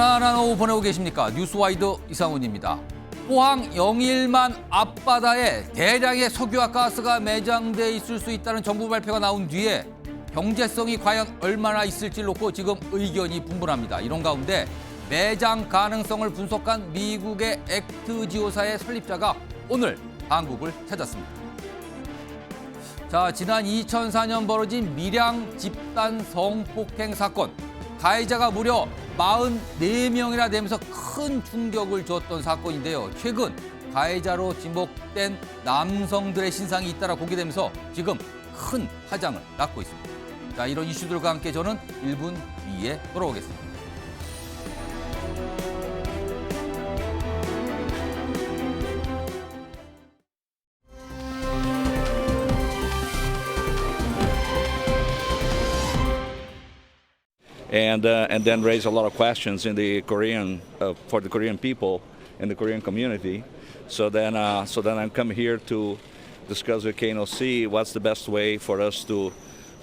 편안한 오후 보내고 계십니까? 뉴스와이드 이상훈입니다. 포항 영일만 앞바다에 대량의 석유와 가스가 매장돼 있을 수 있다는 정부 발표가 나온 뒤에 경제성이 과연 얼마나 있을지 놓고 지금 의견이 분분합니다. 이런 가운데 매장 가능성을 분석한 미국의 액트지오사의 설립자가 오늘 한국을 찾았습니다. 자, 지난 2004년 벌어진 밀양 집단 성폭행 사건. 가해자가 무려 44명이나 되면서 큰 충격을 줬던 사건인데요. 최근 가해자로 지목된 남성들의 신상이 잇따라 공개되면서 지금 큰 파장을 낳고 있습니다. 자, 이런 이슈들과 함께 저는 1분 뒤에 돌아오겠습니다. And then raise a lot of questions in the Korean for the Korean people and the Korean community. So then I come here to discuss with KNOC what's the best way for us to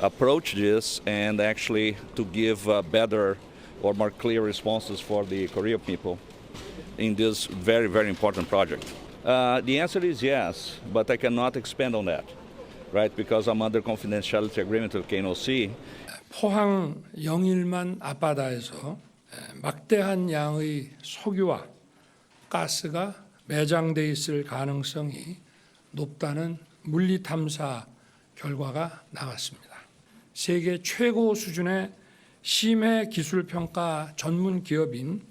approach this and actually to give better or more clear responses for the Korean people in this very, very important project. The answer is yes, but I cannot expand on that, right? Because I'm under confidentiality agreement with KNOC. 포항 영일만 앞바다에서 막대한 양의 석유와 가스가 매장돼 있을 가능성이 높다는 물리 탐사 결과가 나왔습니다. 세계 최고 수준의 심해 기술 평가 전문 기업인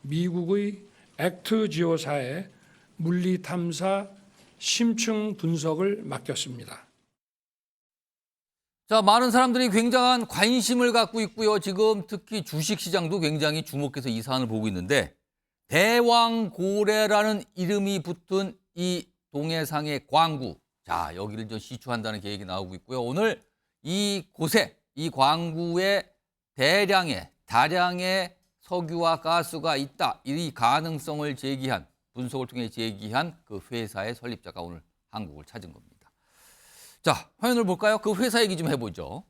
미국의 액트지오사에 물리 탐사 심층 분석을 맡겼습니다. 자, 많은 사람들이 굉장한 관심을 갖고 있고요. 지금 특히 주식시장도 굉장히 주목해서 이 사안을 보고 있는데 대왕고래라는 이름이 붙은 이 동해상의 광구. 자, 여기를 좀 시추한다는 계획이 나오고 있고요. 오늘 이곳에 이 광구에 다량의 석유와 가스가 있다. 이 가능성을 제기한 분석을 통해 제기한 그 회사의 설립자가 오늘 한국을 찾은 겁니다. 자, 화면을 볼까요? 그 회사 얘기 좀 해보죠.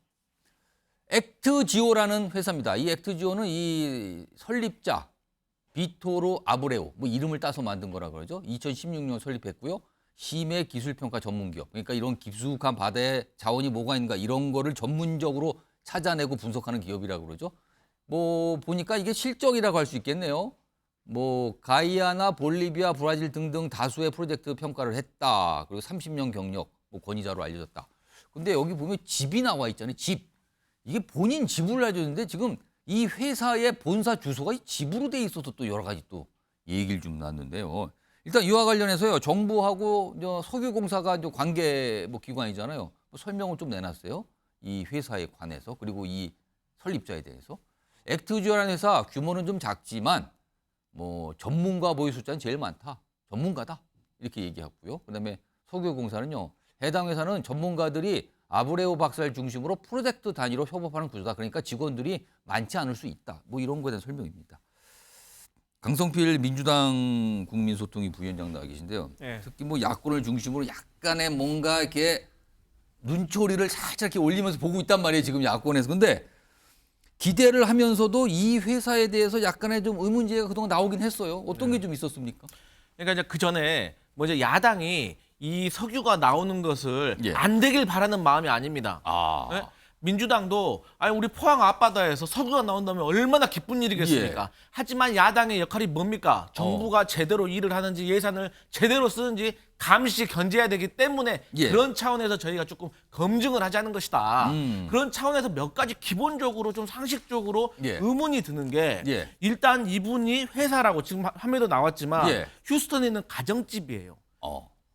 액트지오라는 회사입니다. 이 액트지오는 이 설립자 비토르 아브레우, 뭐 이름을 따서 만든 거라 그러죠. 2016년 설립했고요. 심해 기술평가 전문기업. 그러니까 이런 깊숙한 바다에 자원이 뭐가 있는가 이런 거를 전문적으로 찾아내고 분석하는 기업이라고 그러죠. 뭐 보니까 이게 실적이라고 할 수 있겠네요. 뭐 가이아나 볼리비아, 브라질 등등 다수의 프로젝트 평가를 했다. 그리고 30년 경력. 뭐 권위자로 알려졌다. 근데 여기 보면 집이 나와 있잖아요. 집. 이게 본인 집으로 알려졌는데 지금 이 회사의 본사 주소가 이 집으로 돼 있어서 또 여러 가지 또 얘기를 좀 나왔는데요. 일단 이와 관련해서요. 정부하고 석유공사가 관계 뭐 기관이잖아요. 뭐 설명을 좀 내놨어요. 이 회사에 관해서 그리고 이 설립자에 대해서. 액트지오라는 회사 규모는 좀 작지만 뭐 전문가 보유 숫자는 제일 많다. 전문가다. 이렇게 얘기하고요. 그다음에 석유공사는요. 해당 회사는 전문가들이 아브레우 박사를 중심으로 프로젝트 단위로 협업하는 구조다. 그러니까 직원들이 많지 않을 수 있다. 뭐 이런 거에 대한 설명입니다. 강성필 민주당 국민소통위 부위원장 나와 계신데요. 네. 특히 뭐 야권을 중심으로 약간의 뭔가 이렇게 눈초리를 살짝 이렇게 올리면서 보고 있단 말이에요. 지금 야권에서. 근데 기대를 하면서도 이 회사에 대해서 약간의 좀 의문제가 그동안 나오긴 했어요. 어떤 게 좀 있었습니까? 그러니까 이제 그 전에 먼저 야당이 이 석유가 나오는 것을 예. 안 되길 바라는 마음이 아닙니다. 네? 민주당도 아니 우리 포항 앞바다에서 석유가 나온다면 얼마나 기쁜 일이겠습니까? 예. 하지만 야당의 역할이 뭡니까? 정부가 제대로 일을 하는지 예산을 제대로 쓰는지 감시 견제해야 되기 때문에 예. 그런 차원에서 저희가 조금 검증을 하자는 것이다. 그런 차원에서 몇 가지 기본적으로 좀 상식적으로 예. 의문이 드는 게 예. 일단 이분이 회사라고 지금 화면에도 나왔지만 예. 휴스턴에 있는 가정집이에요.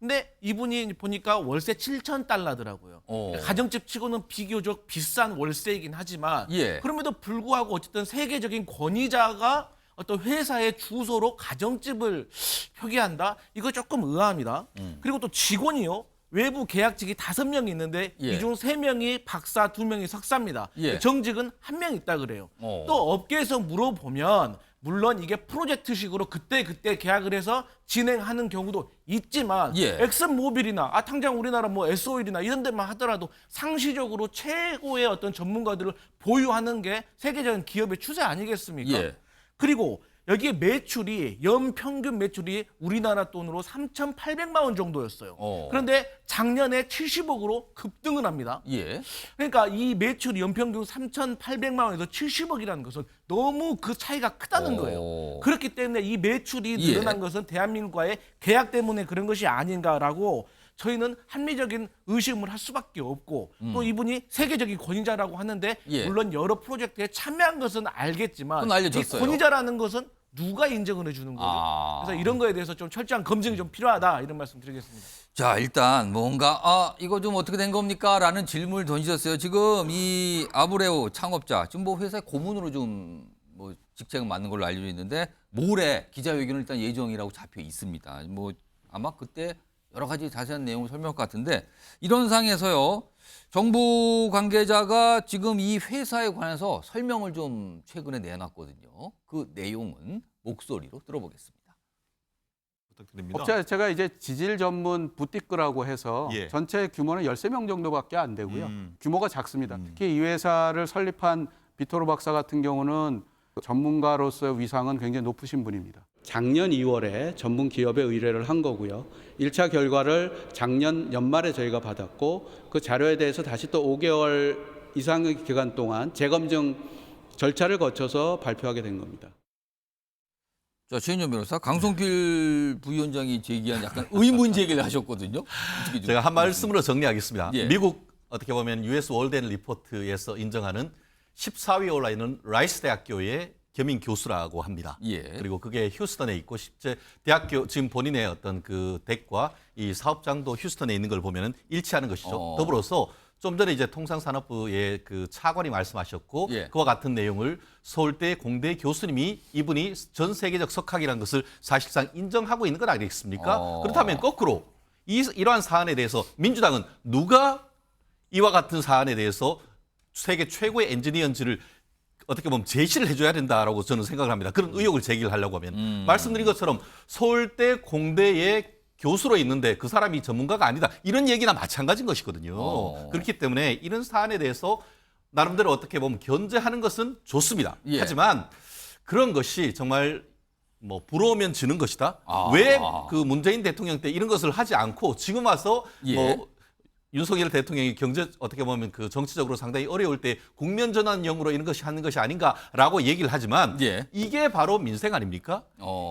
근데 이분이 보니까 월세 $7,000더라고요. 가정집 치고는 비교적 비싼 월세이긴 하지만 예. 그럼에도 불구하고 어쨌든 세계적인 권위자가 어떤 회사의 주소로 가정집을 표기한다? 이거 조금 의아합니다. 그리고 또 직원이요. 외부 계약직이 5명이 있는데 예. 이 중 3명이 박사, 2명이 석사입니다. 예. 정직은 1명 있다 그래요. 또 업계에서 물어보면 물론 이게 프로젝트식으로 그때 계약을 해서 진행하는 경우도 있지만 예. 엑슨모빌이나 당장 우리나라 뭐 S-오일이나 이런 데만 하더라도 상시적으로 최고의 어떤 전문가들을 보유하는 게 세계적인 기업의 추세 아니겠습니까? 예. 그리고 여기에 매출이 연평균 매출이 우리나라 돈으로 3,800만 원 정도였어요. 그런데 작년에 70억으로 급등을 합니다. 예. 그러니까 이 매출이 연평균 3,800만 원에서 70억이라는 것은 너무 그 차이가 크다는 거예요. 그렇기 때문에 이 매출이 예. 늘어난 것은 대한민국과의 계약 때문에 그런 것이 아닌가라고 저희는 합리적인 의심을 할 수밖에 없고 또 이분이 세계적인 권위자라고 하는데 예. 물론 여러 프로젝트에 참여한 것은 알겠지만 그건 알려졌어요. 이 권위자라는 것은 누가 인정을 해주는 거죠. 그래서 이런 거에 대해서 좀 철저한 검증이 좀 필요하다 이런 말씀 드리겠습니다. 자, 일단 뭔가 이거 좀 어떻게 된 겁니까? 라는 질문을 던지셨어요. 지금 이 아브레오 창업자 지금 뭐 회사의 고문으로 좀 뭐 직책은 맞는 걸로 알려져 있는데 모레 기자회견을 일단 예정이라고 잡혀 있습니다. 뭐 아마 그때 여러 가지 자세한 내용을 설명할 것 같은데 이런 상황에서요. 정부 관계자가 지금 이 회사에 관해서 설명을 좀 최근에 내놨거든요. 그 내용은 목소리로 들어보겠습니다. 부탁드립니다. 업체 자체가 이제 지질 전문 부티크라고 해서 예. 전체 규모는 13명 정도밖에 안 되고요. 음. 규모가 작습니다. 특히 이 회사를 설립한 비토르 박사 같은 경우는 전문가로서의 위상은 굉장히 높으신 분입니다. 작년 2월에 전문 기업에 의뢰를 한 거고요. 1차 결과를 작년 연말에 저희가 받았고 그 자료에 대해서 다시 또 5개월 이상의 기간 동안 재검증 절차를 거쳐서 발표하게 된 겁니다. 자, 최인정 변호사, 강성필 부위원장이 제기한 약간 의문 제기를 하셨거든요. 어떻게 좀 제가 한 말씀으로 정리하겠습니다. 예. 미국 어떻게 보면 US 월드 앤 리포트에서 인정하는 14위에 올라 있는 라이스 대학교의 겸임 교수라고 합니다. 예. 그리고 그게 휴스턴에 있고 실제 대학교 지금 본인의 어떤 그 덱과 이 사업장도 휴스턴에 있는 걸 보면은 일치하는 것이죠. 더불어서 좀 전에 이제 통상산업부의 그 차관이 말씀하셨고 예. 그와 같은 내용을 서울대 공대 교수님이 이분이 전 세계적 석학이라는 것을 사실상 인정하고 있는 건 아니겠습니까? 그렇다면 거꾸로 이러한 사안에 대해서 민주당은 누가 이와 같은 사안에 대해서 세계 최고의 엔지니어인지를 어떻게 보면 제시를 해줘야 된다라고 저는 생각을 합니다. 그런 의혹을 제기를 하려고 하면 말씀드린 것처럼 서울대 공대의 교수로 있는데 그 사람이 전문가가 아니다. 이런 얘기나 마찬가지인 것이거든요. 그렇기 때문에 이런 사안에 대해서 나름대로 어떻게 보면 견제하는 것은 좋습니다. 예. 하지만 그런 것이 정말 뭐 부러우면 지는 것이다. 왜 그 문재인 대통령 때 이런 것을 하지 않고 지금 와서 예. 뭐 윤석열 대통령이 경제 어떻게 보면 그 정치적으로 상당히 어려울 때 국면 전환용으로 이런 것이 하는 것이 아닌가라고 얘기를 하지만 예. 이게 바로 민생 아닙니까?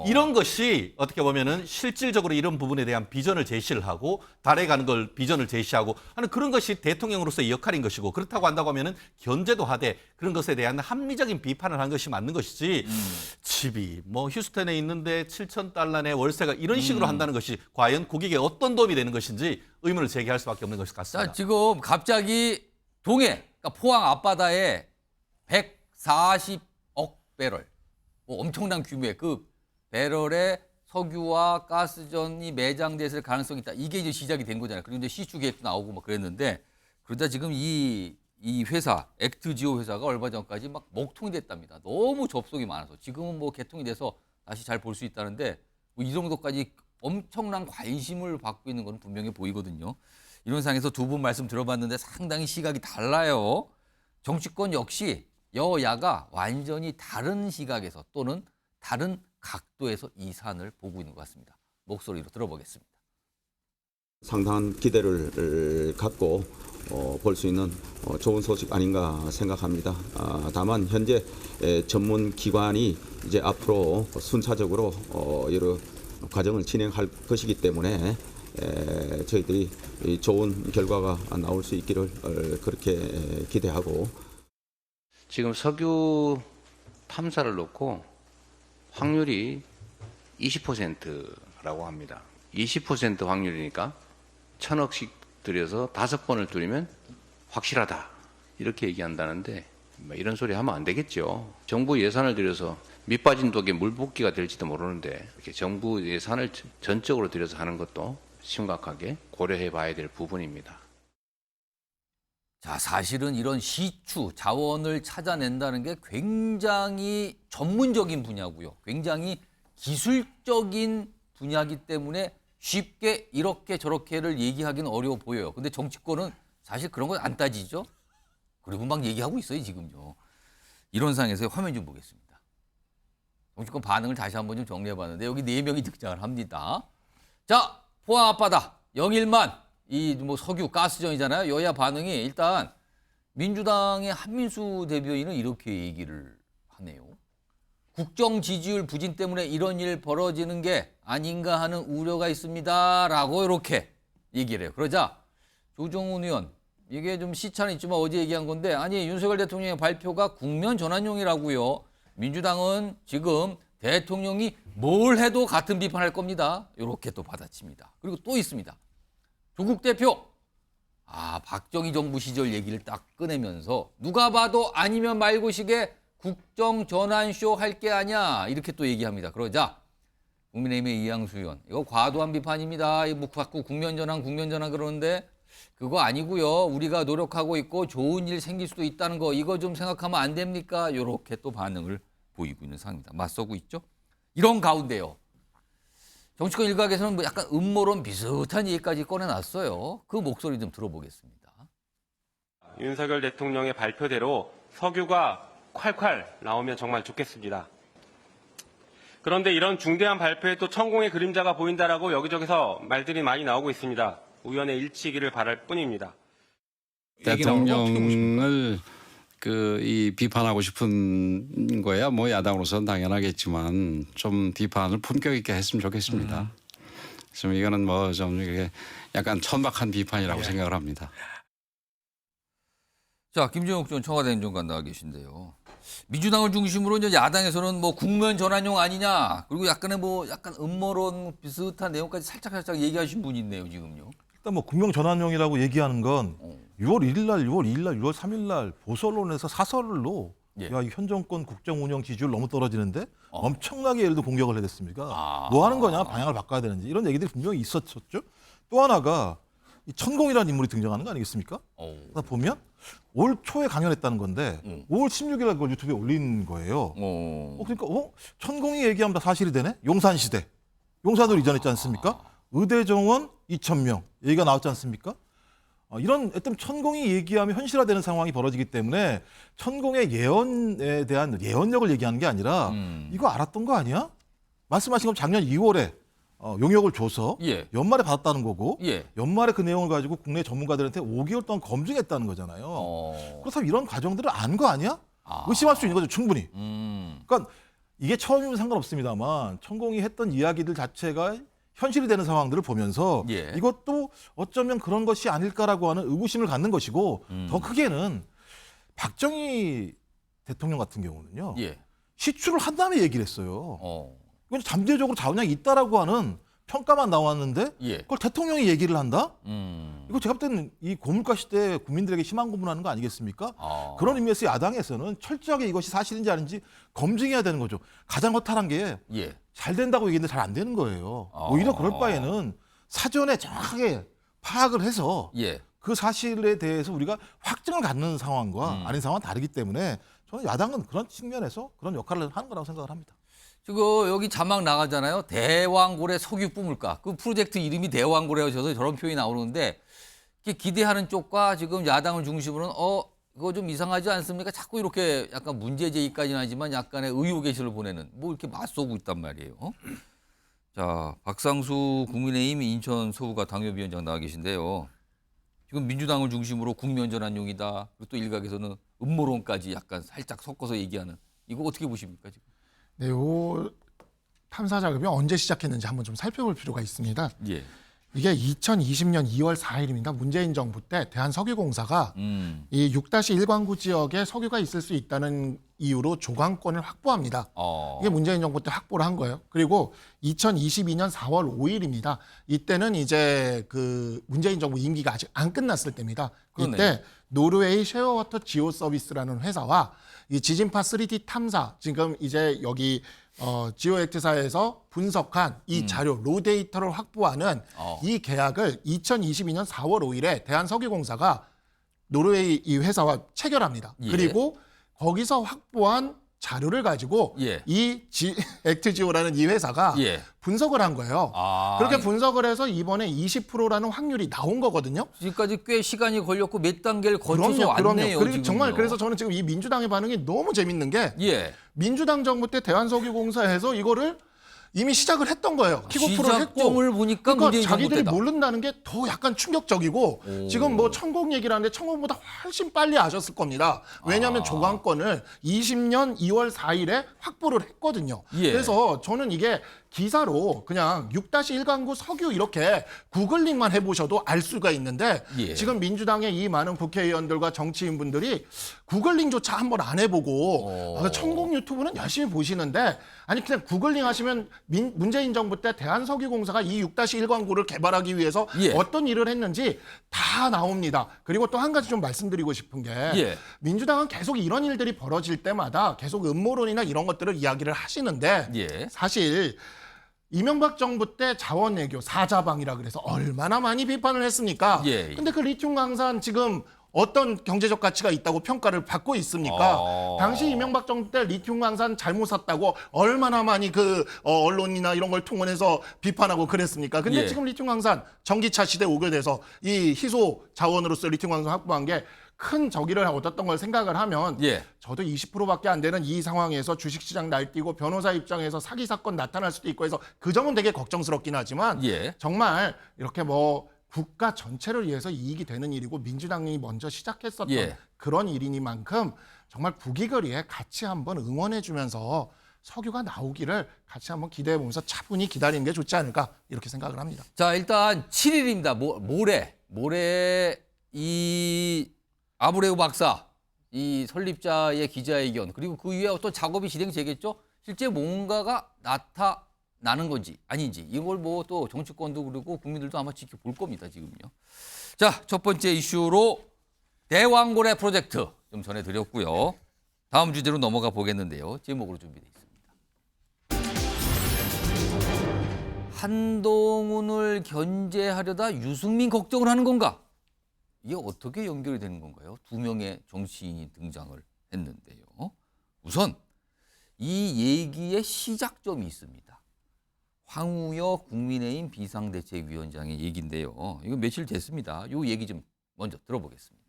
이런 것이 어떻게 보면은 실질적으로 이런 부분에 대한 비전을 제시를 하고 달에 가는 걸 비전을 제시하고 하는 그런 것이 대통령으로서의 역할인 것이고 그렇다고 한다고 하면은 견제도 하되 그런 것에 대한 합리적인 비판을 한 것이 맞는 것이지 집이 뭐 휴스턴에 있는데 $7,000내 월세가 이런 식으로 한다는 것이 과연 국익에 어떤 도움이 되는 것인지 의문을 제기할 수밖에 없는 것 같습니다. 자, 지금 갑자기 동해, 그러니까 포항 앞바다에 140억 배럴, 뭐 엄청난 규모의 그 배럴의 석유와 가스전이 매장돼 있을 가능성이 있다. 이게 이제 시작이 된 거잖아요. 그리고 이제 시추 계획도 나오고 막 그랬는데 그러다 지금 이 회사, 액트지오 회사가 얼마 전까지 막 먹통이 됐답니다. 너무 접속이 많아서 지금은 뭐 개통이 돼서 다시 잘 볼 수 있다는데 뭐 이 정도까지 엄청난 관심을 받고 있는 건 분명히 보이거든요. 이런 상황에서 두 분 말씀 들어봤는데 상당히 시각이 달라요. 정치권 역시 여야가 완전히 다른 시각에서 또는 다른 각도에서 이 사안을 보고 있는 것 같습니다. 목소리로 들어보겠습니다. 상당한 기대를 갖고 볼 수 있는 좋은 소식 아닌가 생각합니다. 다만 현재 전문 기관이 이제 앞으로 순차적으로 여러 과정을 진행할 것이기 때문에 저희들이 좋은 결과가 나올 수 있기를 그렇게 기대하고 지금 석유 탐사를 놓고 확률이 20%라고 합니다. 20% 확률이니까 1,000억씩 들여서 5번을 뚫리면 확실하다 이렇게 얘기한다는데 이런 소리 하면 안 되겠죠. 정부 예산을 들여서 밑빠진 독에 물붓기가 될지도 모르는데 이렇게 정부 예산을 전적으로 들여서 하는 것도 심각하게 고려해 봐야 될 부분입니다. 자, 사실은 이런 시추, 자원을 찾아낸다는 게 굉장히 전문적인 분야고요. 굉장히 기술적인 분야이기 때문에 쉽게 이렇게 저렇게를 얘기하기는 어려워 보여요. 근데 정치권은 사실 그런 건 안 따지죠. 그리고 막 얘기하고 있어요, 지금요. 이런 상황에서 화면 좀 보겠습니다. 정치권 반응을 다시 한번 좀 정리해봤는데 여기 4명이 등장을 합니다. 자, 포항 앞바다 영일만 이 뭐 석유 가스전이잖아요. 여야 반응이 일단 민주당의 한민수 대변인은 이렇게 얘기를 하네요. 국정 지지율 부진 때문에 이런 일 벌어지는 게 아닌가 하는 우려가 있습니다라고 이렇게 얘기를 해요. 그러자 조정훈 의원 이게 좀 시차는 있지만 어제 얘기한 건데 아니 윤석열 대통령의 발표가 국면 전환용이라고요. 민주당은 지금 대통령이 뭘 해도 같은 비판할 겁니다. 이렇게 또 받아칩니다. 그리고 또 있습니다. 조국 대표 박정희 정부 시절 얘기를 딱 꺼내면서 누가 봐도 아니면 말고식의 국정 전환쇼 할 게 아니야 이렇게 또 얘기합니다. 그러자 국민의힘의 이양수 의원 이거 과도한 비판입니다. 뭐 자꾸 국면 전환 그러는데 그거 아니고요. 우리가 노력하고 있고 좋은 일 생길 수도 있다는 거 이거 좀 생각하면 안 됩니까? 이렇게 또 반응을 보이고 있는 상황입니다. 맞서고 있죠. 이런 가운데요. 정치권 일각에서는 뭐 약간 음모론 비슷한 얘기까지 꺼내놨어요. 그 목소리 좀 들어보겠습니다. 윤석열 대통령의 발표대로 석유가 콸콸 나오면 정말 좋겠습니다. 그런데 이런 중대한 발표에 또 천공의 그림자가 보인다라고 여기저기서 말들이 많이 나오고 있습니다. 우연의 일치이기를 바랄 뿐입니다. 대통령을 이 비판하고 싶은 거야 뭐 야당으로서는 당연하겠지만 좀 비판을 품격 있게 했으면 좋겠습니다. 지금 이거는 뭐 좀 이게 약간 천박한 비판이라고 생각을 합니다. 자, 김정욱 전 청와대 행정관 나와 계신데요. 민주당을 중심으로 이제 야당에서는 뭐 국면 전환용 아니냐 그리고 약간 음모론 비슷한 내용까지 살짝 얘기하신 분이 있네요 지금요. 일단 뭐 국명 전환용이라고 얘기하는 건 6월 1일 날, 6월 2일 날, 6월 3일 날 보수 언론에서 사설로 야, 이 현 정권 국정 운영 지지율 너무 떨어지는데 엄청나게 예를 들어 공격을 해댔습니까? 뭐 하는 거냐, 방향을 바꿔야 되는지 이런 얘기들이 분명히 있었죠. 또 하나가 이 천공이라는 인물이 등장하는 거 아니겠습니까? 그러다 보면 올 초에 강연했다는 건데 5월 16일 날 그걸 유튜브에 올린 거예요. 그러니까 천공이 얘기하면 다 사실이 되네? 용산시대. 용산으로 이전했지 않습니까? 의대정원 2,000명 얘기가 나왔지 않습니까? 이런 어떤 천공이 얘기하면 현실화되는 상황이 벌어지기 때문에 천공의 예언에 대한 예언력을 얘기하는 게 아니라 이거 알았던 거 아니야? 말씀하신 건 작년 2월에 용역을 줘서 연말에 받았다는 거고 연말에 그 내용을 가지고 국내 전문가들한테 5개월 동안 검증했다는 거잖아요. 그렇다면 이런 과정들을 안 거 아니야? 의심할 수 있는 거죠, 충분히. 그러니까 이게 처음이면 상관없습니다만 천공이 했던 이야기들 자체가 현실이 되는 상황들을 보면서 이것도 어쩌면 그런 것이 아닐까라고 하는 의구심을 갖는 것이고 더 크게는 박정희 대통령 같은 경우는요. 시추를 한 다음에 얘기를 했어요. 이건 잠재적으로 자원량이 있다라고 하는 평가만 나왔는데 그걸 대통령이 얘기를 한다? 이거 제가 볼 때는 이 고물가 시대에 국민들에게 희망 고문하는 거 아니겠습니까? 그런 의미에서 야당에서는 철저하게 이것이 사실인지 아닌지 검증해야 되는 거죠. 가장 허탈한 게 잘 된다고 얘기했는데 잘 안 되는 거예요. 오히려 그럴 바에는 사전에 정확하게 파악을 해서 그 사실에 대해서 우리가 확증을 갖는 상황과 아닌 상황은 다르기 때문에 저는 야당은 그런 측면에서 그런 역할을 하는 거라고 생각을 합니다. 지금 여기 자막 나가잖아요. 대왕고래 석유 뿜을까. 그 프로젝트 이름이 대왕고래여서 저런 표현이 나오는데 기대하는 쪽과 지금 야당을 중심으로는 그거 좀 이상하지 않습니까? 자꾸 이렇게 약간 문제 제기까지는 하지만 약간의 의혹의 시를 보내는 뭐 이렇게 맞서고 있단 말이에요. 자, 박상수 국민의힘 인천 서구가 당협위원장 나와 계신데요. 지금 민주당을 중심으로 국면 전환용이다. 그리고 또 일각에서는 음모론까지 약간 살짝 섞어서 얘기하는 이거 어떻게 보십니까 지금? 네, 요 탐사 작업이 언제 시작했는지 한번 좀 살펴볼 필요가 있습니다. 이게 2020년 2월 4일입니다. 문재인 정부 때 대한석유공사가 이 6-1광구 지역에 석유가 있을 수 있다는 이유로 조강권을 확보합니다. 이게 문재인 정부 때 확보를 한 거예요. 그리고 2022년 4월 5일입니다. 이때는 이제 그 문재인 정부 임기가 아직 안 끝났을 때입니다. 이때 노르웨이 쉐어워터 지오 서비스라는 회사와 이 지진파 3D 탐사, 지금 이제 여기 지오액트사에서 분석한 이 자료, 로 데이터를 확보하는 이 계약을 2022년 4월 5일에 대한석유공사가 노르웨이 이 회사와 체결합니다. 그리고 거기서 확보한 자료를 가지고 예. 이 액트지오라는 이 회사가 예. 분석을 한 거예요. 아, 그렇게 분석을 해서 이번에 20%라는 확률이 나온 거거든요. 지금까지 꽤 시간이 걸렸고 몇 단계를 거쳐서 그럼요. 왔네요. 그리고 지금요. 정말 그래서 저는 지금 이 민주당의 반응이 너무 재밌는 게 예. 민주당 정부 때 대한석유공사에서 이거를 이미 시작을 했던 거예요. 킥오프를 했고. 시작점을 보니까 그러니까 문재인 자기들이 정부 때다. 모른다는 게 더 약간 충격적이고 지금 뭐 천공 얘기를 하는데 천공보다 훨씬 빨리 아셨을 겁니다. 왜냐하면 조강권을 20년 2월 4일에 확보를 했거든요. 예. 그래서 저는 이게 기사로 그냥 6-1강구 석유 이렇게 구글링만 해보셔도 알 수가 있는데 예. 지금 민주당의 이 많은 국회의원들과 정치인분들이 구글링조차 한번 안 해보고 천공 유튜브는 열심히 보시는데 아니 그냥 구글링 하시면 문재인 정부 때 대한석유공사가 이 6-1광구를 개발하기 위해서 예. 어떤 일을 했는지 다 나옵니다. 그리고 또 한 가지 좀 말씀드리고 싶은 게 예. 민주당은 계속 이런 일들이 벌어질 때마다 계속 음모론이나 이런 것들을 이야기를 하시는데 예. 사실 이명박 정부 때 자원외교 사자방이라 그래서 얼마나 많이 비판을 했습니까? 예. 근데 그 리튬 강산 지금 어떤 경제적 가치가 있다고 평가를 받고 있습니까? 당시 이명박 정부 때 리튬 강산 잘못 샀다고 얼마나 많이 그 언론이나 이런 걸 통해서 비판하고 그랬습니까? 근데 예. 지금 리튬 강산 전기차 시대 오게 돼서 이 희소 자원으로서 리튬 강산 확보한 게 큰 저기를 얻었던 걸 생각을 하면 예. 저도 20%밖에 안 되는 이 상황에서 주식시장 날뛰고 변호사 입장에서 사기 사건 나타날 수도 있고 해서 그 점은 되게 걱정스럽긴 하지만 예. 정말 이렇게 뭐 국가 전체를 위해서 이익이 되는 일이고 민주당이 먼저 시작했었던 예. 그런 일이니만큼 정말 국익을 같이 한번 응원해주면서 석유가 나오기를 같이 한번 기대해보면서 차분히 기다리는 게 좋지 않을까 이렇게 생각을 합니다. 자, 일단 7일입니다. 모레 이 아브레우 박사 이 설립자의 기자회견 그리고 그 이후에 어떤 작업이 진행되겠죠. 실제 뭔가가 나타나는 건지 아닌지 이걸 뭐 또 정치권도 그리고 국민들도 아마 지켜볼 겁니다. 지금요. 자, 첫 번째 이슈로 대왕고래 프로젝트 좀 전해드렸고요. 다음 주제로 넘어가 보겠는데요. 제목으로 준비되어 있습니다. 한동훈을 견제하려다 유승민 걱정을 하는 건가? 이게 어떻게 연결이 되는 건가요? 두 명의 정치인이 등장을 했는데요. 우선 이 얘기의 시작점이 있습니다. 황우여 국민의힘 비상대책위원장의 얘기인데요. 이거 며칠 됐습니다. 이 얘기 좀 먼저 들어보겠습니다.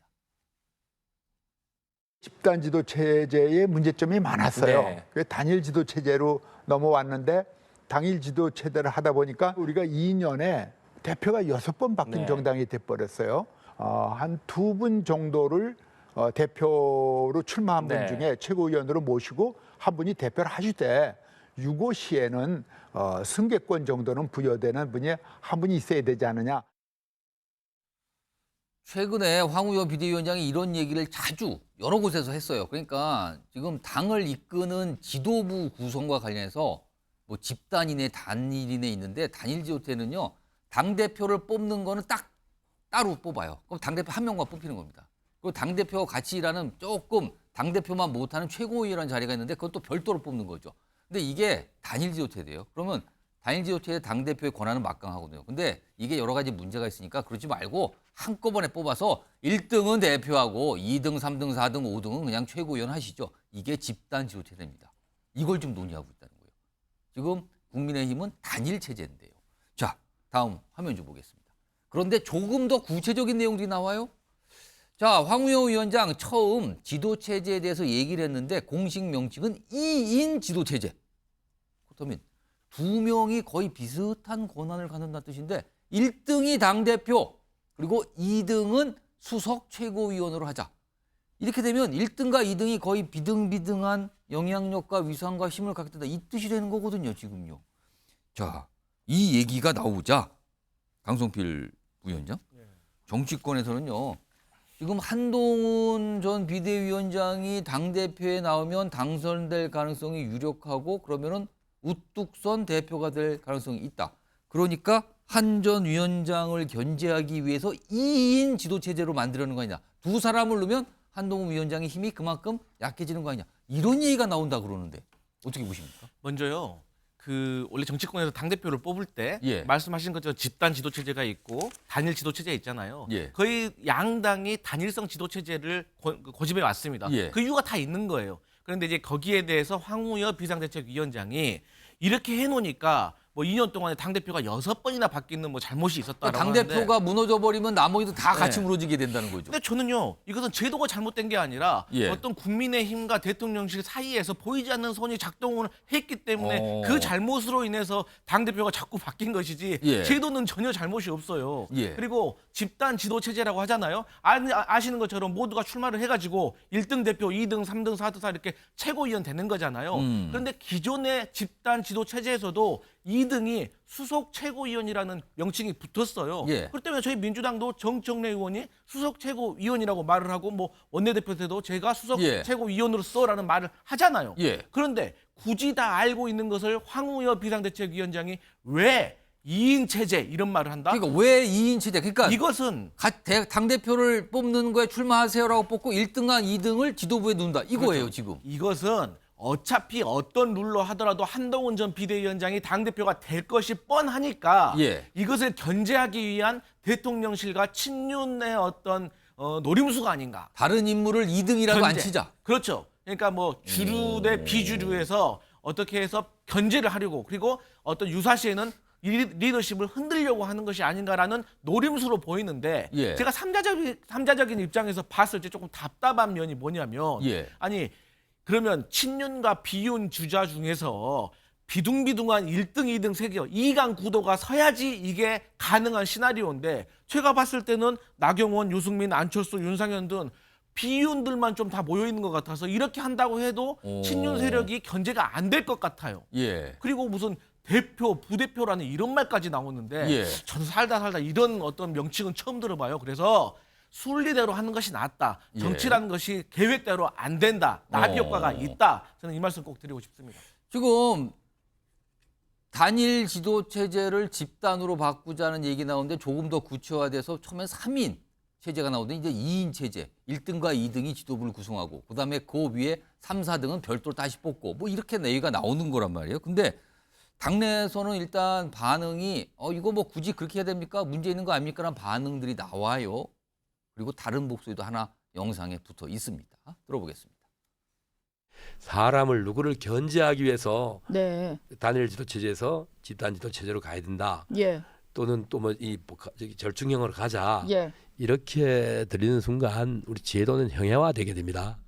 집단 지도 체제의 문제점이 많았어요. 네. 그래서 단일 지도 체제로 넘어왔는데 당일 지도 체제를 하다 보니까 우리가 2년에 대표가 6번 바뀐 네. 정당이 돼버렸어요. 한 2분 정도를 대표로 출마한 네. 분 중에 최고위원으로 모시고 한 분이 대표를 하시되 6.5 시에는 승계권 정도는 부여되는 분이 한 분이 있어야 되지 않느냐. 최근에 황우여 비대위원장이 이런 얘기를 자주 여러 곳에서 했어요. 그러니까 지금 당을 이끄는 지도부 구성과 관련해서 뭐 집단이네 단일이네 있는데 단일 지도체는요. 당대표를 뽑는 거는 딱 따로 뽑아요. 그럼 당대표 한 명만 뽑히는 겁니다. 그리고 당대표와 같이 일하는 조금 당대표만 못하는 최고위라는 자리가 있는데 그건 또 별도로 뽑는 거죠. 근데 이게 단일 지도체돼요. 그러면 단일 지도체의 당대표의 권한은 막강하거든요. 근데 이게 여러 가지 문제가 있으니까 그러지 말고 한꺼번에 뽑아서 1등은 대표하고 2등, 3등, 4등, 5등은 그냥 최고위원 하시죠. 이게 집단 지도체제입니다. 이걸 좀 논의하고 있다는 거예요. 지금 국민의힘은 단일 체제인데요. 자, 다음 화면 좀 보겠습니다. 그런데 조금 더 구체적인 내용들이 나와요. 자, 황우여 위원장 처음 지도체제에 대해서 얘기를 했는데 공식 명칭은 2인 지도체제. 그렇다면 두 명이 거의 비슷한 권한을 갖는다는 뜻인데 1등이 당대표 그리고 2등은 수석 최고위원으로 하자. 이렇게 되면 1등과 2등이 거의 비등비등한 영향력과 위상과 힘을 갖게 된다. 이 뜻이 되는 거거든요, 지금요. 자, 이 얘기가 나오자 강성필 부위원장, 정치권에서는요. 지금 한동훈 전 비대위원장이 당대표에 나오면 당선될 가능성이 유력하고 그러면은 우뚝선 대표가 될 가능성이 있다. 그러니까 한 전 위원장을 견제하기 위해서 2인 지도체제로 만들려는 거 아니냐. 두 사람을 넣으면 한동훈 위원장의 힘이 그만큼 약해지는 거 아니냐. 이런 얘기가 나온다 그러는데 어떻게 보십니까? 먼저요. 원래 정치권에서 당대표를 뽑을 때 예. 말씀하신 것처럼 집단 지도체제가 있고 단일 지도체제 있잖아요. 예. 거의 양당이 단일성 지도체제를 고집해 왔습니다. 예. 그 이유가 다 있는 거예요. 그런데 이제 거기에 대해서 황우여 비상대책위원장이 이렇게 해놓으니까 뭐 2년 동안에 당대표가 6번이나 바뀌는 뭐 잘못이 있었다라고 하는데 당대표가 무너져 버리면 나머지도 다 같이 네. 무너지게 된다는 거죠. 근데 저는요, 이것은 제도가 잘못된 게 아니라 예. 어떤 국민의힘과 대통령실 사이에서 보이지 않는 손이 작동을 했기 때문에 그 잘못으로 인해서 당대표가 자꾸 바뀐 것이지 예. 제도는 전혀 잘못이 없어요. 예. 그리고 집단 지도 체제라고 하잖아요. 아시는 것처럼 모두가 출마를 해가지고 1등 대표, 2등, 3등, 4등, 4 이렇게 최고위원 되는 거잖아요. 그런데 기존의 집단 지도 체제에서도 2등이 수석 최고위원이라는 명칭이 붙었어요. 예. 그렇기 때문에 저희 민주당도 정청래 의원이 수석 최고위원이라고 말을 하고 뭐 원내대표 때도 제가 수석 예. 최고위원으로서라는 말을 하잖아요. 예. 그런데 굳이 다 알고 있는 것을 황우여 비상대책위원장이 왜 2인 체제 이런 말을 한다? 그러니까 왜 2인 체제? 그러니까 이것은 당대표를 뽑는 거에 출마하세요라고 뽑고 1등과 2등을 지도부에 둔다. 이거예요, 그렇죠. 지금. 이것은 어차피 어떤 룰로 하더라도 한동훈 전 비대위원장이 당대표가 될 것이 뻔하니까 예. 이것을 견제하기 위한 대통령실과 친윤의 어떤 노림수가 아닌가. 다른 인물을 2등이라고 안 치자. 그렇죠. 그러니까 뭐 주류 대 비주류에서 어떻게 해서 견제를 하려고 그리고 어떤 유사시에는 리더십을 흔들려고 하는 것이 아닌가라는 노림수로 보이는데 예. 제가 삼자적인 입장에서 봤을 때 조금 답답한 면이 뭐냐면 예. 아니 그러면 친윤과 비윤 주자 중에서 비둥비둥한 1등, 2등, 3개, 2강 구도가 서야지 이게 가능한 시나리오인데 제가 봤을 때는 나경원, 유승민, 안철수, 윤상현 등 비윤들만 좀 다 모여 있는 것 같아서 이렇게 한다고 해도 친윤 세력이 견제가 안 될 것 같아요. 예. 그리고 무슨 대표, 부대표라는 이런 말까지 나오는데 예. 저는 살다 이런 어떤 명칭은 처음 들어봐요. 그래서 순리대로 하는 것이 낫다. 예. 정치라는 것이 계획대로 안 된다. 나비 효과가 있다. 저는 이 말씀 꼭 드리고 싶습니다. 지금 단일 지도 체제를 집단으로 바꾸자는 얘기 나오는데 조금 더 구체화돼서 처음에 3인 체제가 나오더니 이제 2인 체제. 1등과 2등이 지도부를 구성하고 그다음에 그 위에 3, 4등은 별도로 다시 뽑고 뭐 이렇게 얘기가 나오는 거란 말이에요. 근데 당내에서는 일단 반응이 이거 뭐 굳이 그렇게 해야 됩니까? 문제 있는 거 아닙니까? 라는 반응들이 나와요. 그리고 다른 목소리도 하나 영상에 붙어 있습니다. 들어보겠습니다. 사람을 누구를 견제하기 위해서 네. 단일 지도 체제에서 집단 지도 체제로 가야 된다. 예. 또는 또 뭐 이 절충형으로 가자. 예. 이렇게 들리는 순간 우리 제도는 형해화되게 됩니다.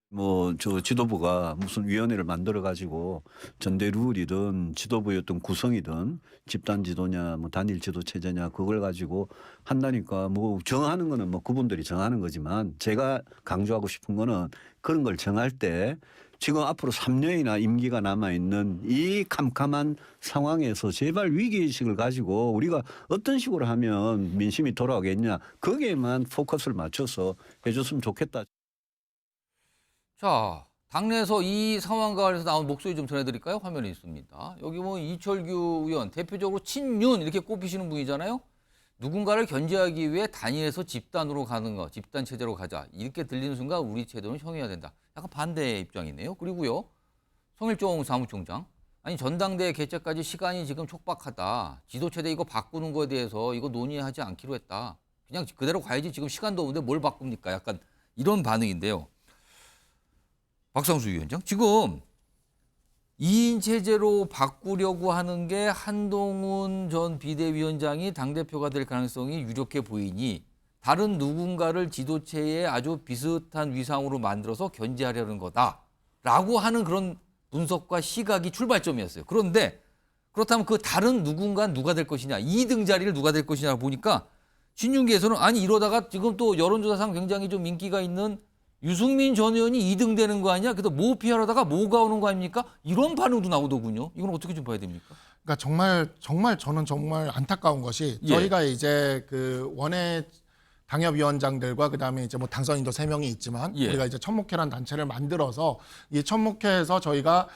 뭐 저 지도부가 무슨 위원회를 만들어 가지고 전대 룰이든 지도부의 어떤 구성이든 집단 지도냐 뭐 단일 지도 체제냐 그걸 가지고 한다니까 뭐 정하는 거는 뭐 그분들이 정하는 거지만 제가 강조하고 싶은 거는 그런 걸 정할 때 지금 앞으로 3년이나 임기가 남아 있는 이 캄캄한 상황에서 제발 위기의식을 가지고 우리가 어떤 식으로 하면 민심이 돌아오겠냐 거기에만 포커스를 맞춰서 해줬으면 좋겠다. 자, 당내에서 이 상황과 관련해서 나온 목소리 좀 전해드릴까요? 화면에 있습니다. 여기 뭐 이철규 의원, 대표적으로 친윤 이렇게 꼽히시는 분이잖아요. 누군가를 견제하기 위해 단일해서 집단으로 가는 거, 집단 체제로 가자. 이렇게 들리는 순간 우리 제도는 형해야 된다. 약간 반대 입장이네요. 그리고요, 성일종 사무총장. 아니 전당대회 개최까지 시간이 지금 촉박하다. 지도체제 이거 바꾸는 거에 대해서 이거 논의하지 않기로 했다. 그냥 그대로 가야지 지금 시간도 없는데 뭘 바꿉니까? 약간 이런 반응인데요. 박상수 위원장, 지금 2인 체제로 바꾸려고 하는 게 한동훈 전 비대위원장이 당대표가 될 가능성이 유력해 보이니 다른 누군가를 지도체에 아주 비슷한 위상으로 만들어서 견제하려는 거다라고 하는 그런 분석과 시각이 출발점이었어요. 그런데 그렇다면 그 다른 누군가 누가 될 것이냐, 2등 자리를 누가 될 것이냐 보니까 신윤계에서는 아니 이러다가 지금 또 여론조사상 굉장히 좀 인기가 있는 유승민 전 의원이 2등 되는 거 아니야? 그래서 모 피하려다가 모가 오는 거 아닙니까? 이런 반응도 나오더군요. 이건 어떻게 좀 봐야 됩니까? 그러니까 정말 저는 정말 안타까운 것이 저희가 이제 그 원외 당협위원장들과 그다음에 이제 뭐 당선인도 3명이 있지만 우리가 이제 천목회라는 단체를 만들어서 이 천목회에서 저희가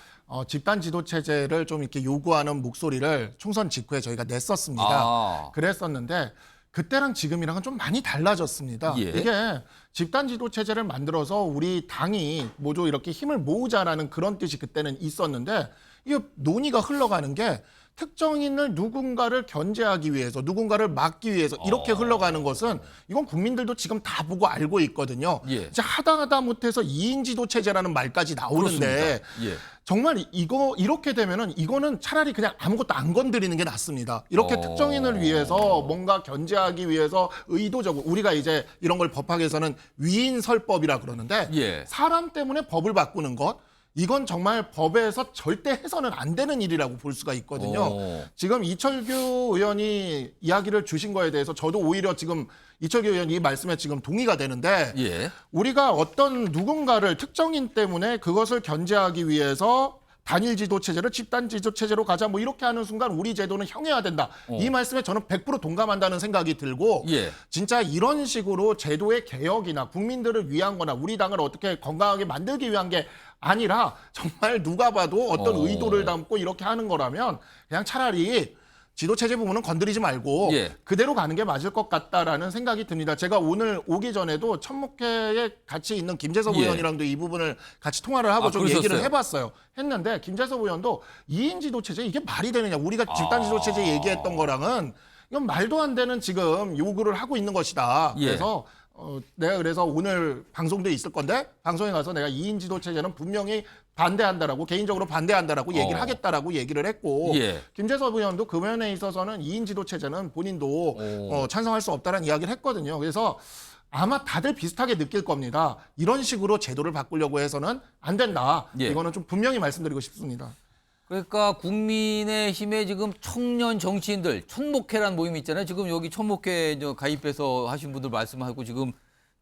집단 지도 체제를 좀 이렇게 요구하는 목소리를 총선 직후에 저희가 냈었습니다. 그랬었는데 그때랑 지금이랑은 좀 많이 달라졌습니다. 이게 집단 지도 체제를 만들어서 우리 당이 모조 이렇게 힘을 모으자라는 그런 뜻이 그때는 있었는데 이게 논의가 흘러가는 게 특정인을 누군가를 견제하기 위해서 누군가를 막기 위해서 이렇게 흘러가는 것은 이건 국민들도 지금 다 보고 알고 있거든요. 예. 이제 하다 못해서 2인 지도 체제라는 말까지 나오는데 예. 정말 이렇게 되면은 이거는 차라리 그냥 아무것도 안 건드리는 게 낫습니다. 이렇게 특정인을 위해서 뭔가 견제하기 위해서 의도적으로 우리가 이제 이런 걸 법학에서는 위인설법이라 그러는데 예. 사람 때문에 법을 바꾸는 것 이건 정말 법에서 절대 해서는 안 되는 일이라고 볼 수가 있거든요. 지금 이철규 의원이 이야기를 주신 거에 대해서 저도 오히려 지금 이철규 의원이 이 말씀에 지금 동의가 되는데 예. 우리가 어떤 누군가를 특정인 때문에 그것을 견제하기 위해서 단일 지도 체제를 집단 지도 체제로 가자 뭐 이렇게 하는 순간 우리 제도는 형해야 된다. 이 말씀에 저는 100% 동감한다는 생각이 들고 예. 진짜 이런 식으로 제도의 개혁이나 국민들을 위한 거나 우리 당을 어떻게 건강하게 만들기 위한 게 아니라 정말 누가 봐도 어떤 의도를 담고 이렇게 하는 거라면 그냥 차라리 지도체제 부분은 건드리지 말고 예. 그대로 가는 게 맞을 것 같다라는 생각이 듭니다. 제가 오늘 오기 전에도 천목회에 같이 있는 김재섭 예. 의원이랑도 이 부분을 같이 통화를 하고 좀 그러셨어요? 얘기를 해봤어요. 했는데 김재섭 의원도 2인 지도체제 이게 말이 되느냐. 우리가 집단 지도체제 얘기했던 거랑은 이건 말도 안 되는 지금 요구를 하고 있는 것이다. 예. 그래서 내가 그래서 오늘 방송도 있을 건데 방송에 가서 내가 2인 지도 체제는 분명히 반대한다라고 개인적으로 반대한다라고 얘기를 하겠다라고 얘기를 했고 예. 김재섭 의원도 그 면에 있어서는 2인 지도 체제는 본인도 찬성할 수 없다는 이야기를 했거든요. 그래서 아마 다들 비슷하게 느낄 겁니다. 이런 식으로 제도를 바꾸려고 해서는 안 된다. 예. 이거는 좀 분명히 말씀드리고 싶습니다. 그러니까 국민의힘의 지금 청년 정치인들 천목회라는 모임이 있잖아요. 지금 여기 천목회 가입해서 하신 분들 말씀하고 지금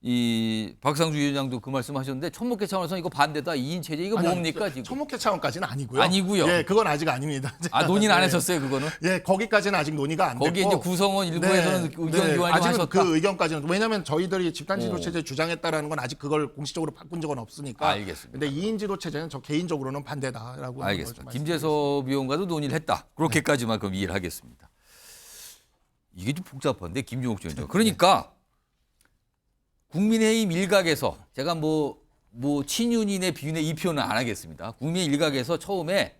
이 박상주 위원장도 그 말씀하셨는데 천목회 차원에서 이거 반대다 2인 체제 이거 뭡니까 지금? 천목회 차원까지는 아니고요. 아니고요. 예, 그건 아직 아닙니다. 논의는 안 네. 했었어요, 그거는? 예, 거기까지는 아직 논의가 안 됐고. 거기에 이제 구성원 일부에서는 의견 교환이 아직은 하셨다. 그 의견까지는 왜냐하면 저희들이 집단 지도 체제 주장했다라는 건 아직 그걸 공식적으로 바꾼 적은 없으니까. 알겠습니다. 근데 2인 지도 체제는 저 개인적으로는 반대다라고. 알겠습니다. 김재섭 위원과도 논의를 했다. 그렇게까지만 그럼 이해를 하겠습니다. 이게 좀 복잡한데 김종욱 위원장. 그러니까 국민의힘 일각에서 제가 뭐 친윤인의 비윤의 이 표현은 안 하겠습니다. 국민의 일각에서 처음에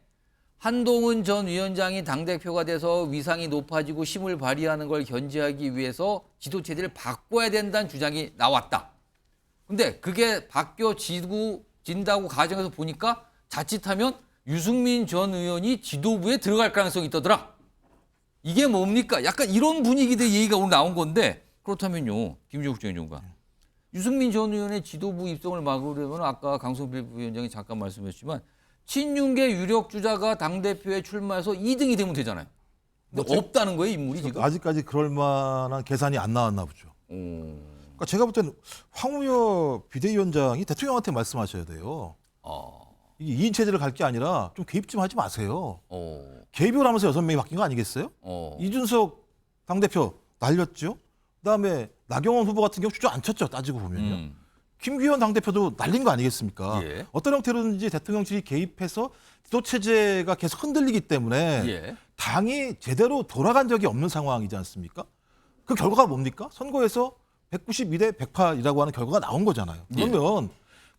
한동훈 전 위원장이 당대표가 돼서 위상이 높아지고 힘을 발휘하는 걸 견제하기 위해서 지도체제를 바꿔야 된다는 주장이 나왔다. 근데 그게 바뀌어진다고 가정해서 보니까 자칫하면 유승민 전 의원이 지도부에 들어갈 가능성이 있다더라. 이게 뭡니까? 약간 이런 분위기들 얘기가 오늘 나온 건데 그렇다면요. 김종욱 전 의원과 유승민 전 의원의 지도부 입성을 막으려면 아까 강성필 부위원장이 잠깐 말씀하셨지만 친윤계 유력 주자가 당대표에 출마해서 2등이 되면 되잖아요. 근데 없다는 거예요, 인물이 지금? 아직까지 그럴 만한 계산이 안 나왔나 보죠. 그러니까 제가 볼 때는 황우여 비대위원장이 대통령한테 말씀하셔야 돼요. 이게 2인 체제를 갈 게 아니라 좀 개입 좀 하지 마세요. 개입을 하면서 6명이 바뀐 거 아니겠어요? 이준석 당대표 날렸죠. 그다음에 나경원 후보 같은 경우 주저앉혔죠. 따지고 보면요. 김기현 당대표도 날린 거 아니겠습니까? 예. 어떤 형태로든지 대통령실이 개입해서 지도체제가 계속 흔들리기 때문에 예. 당이 제대로 돌아간 적이 없는 상황이지 않습니까? 그 결과가 뭡니까? 선거에서 192대 108이라고 하는 결과가 나온 거잖아요. 그러면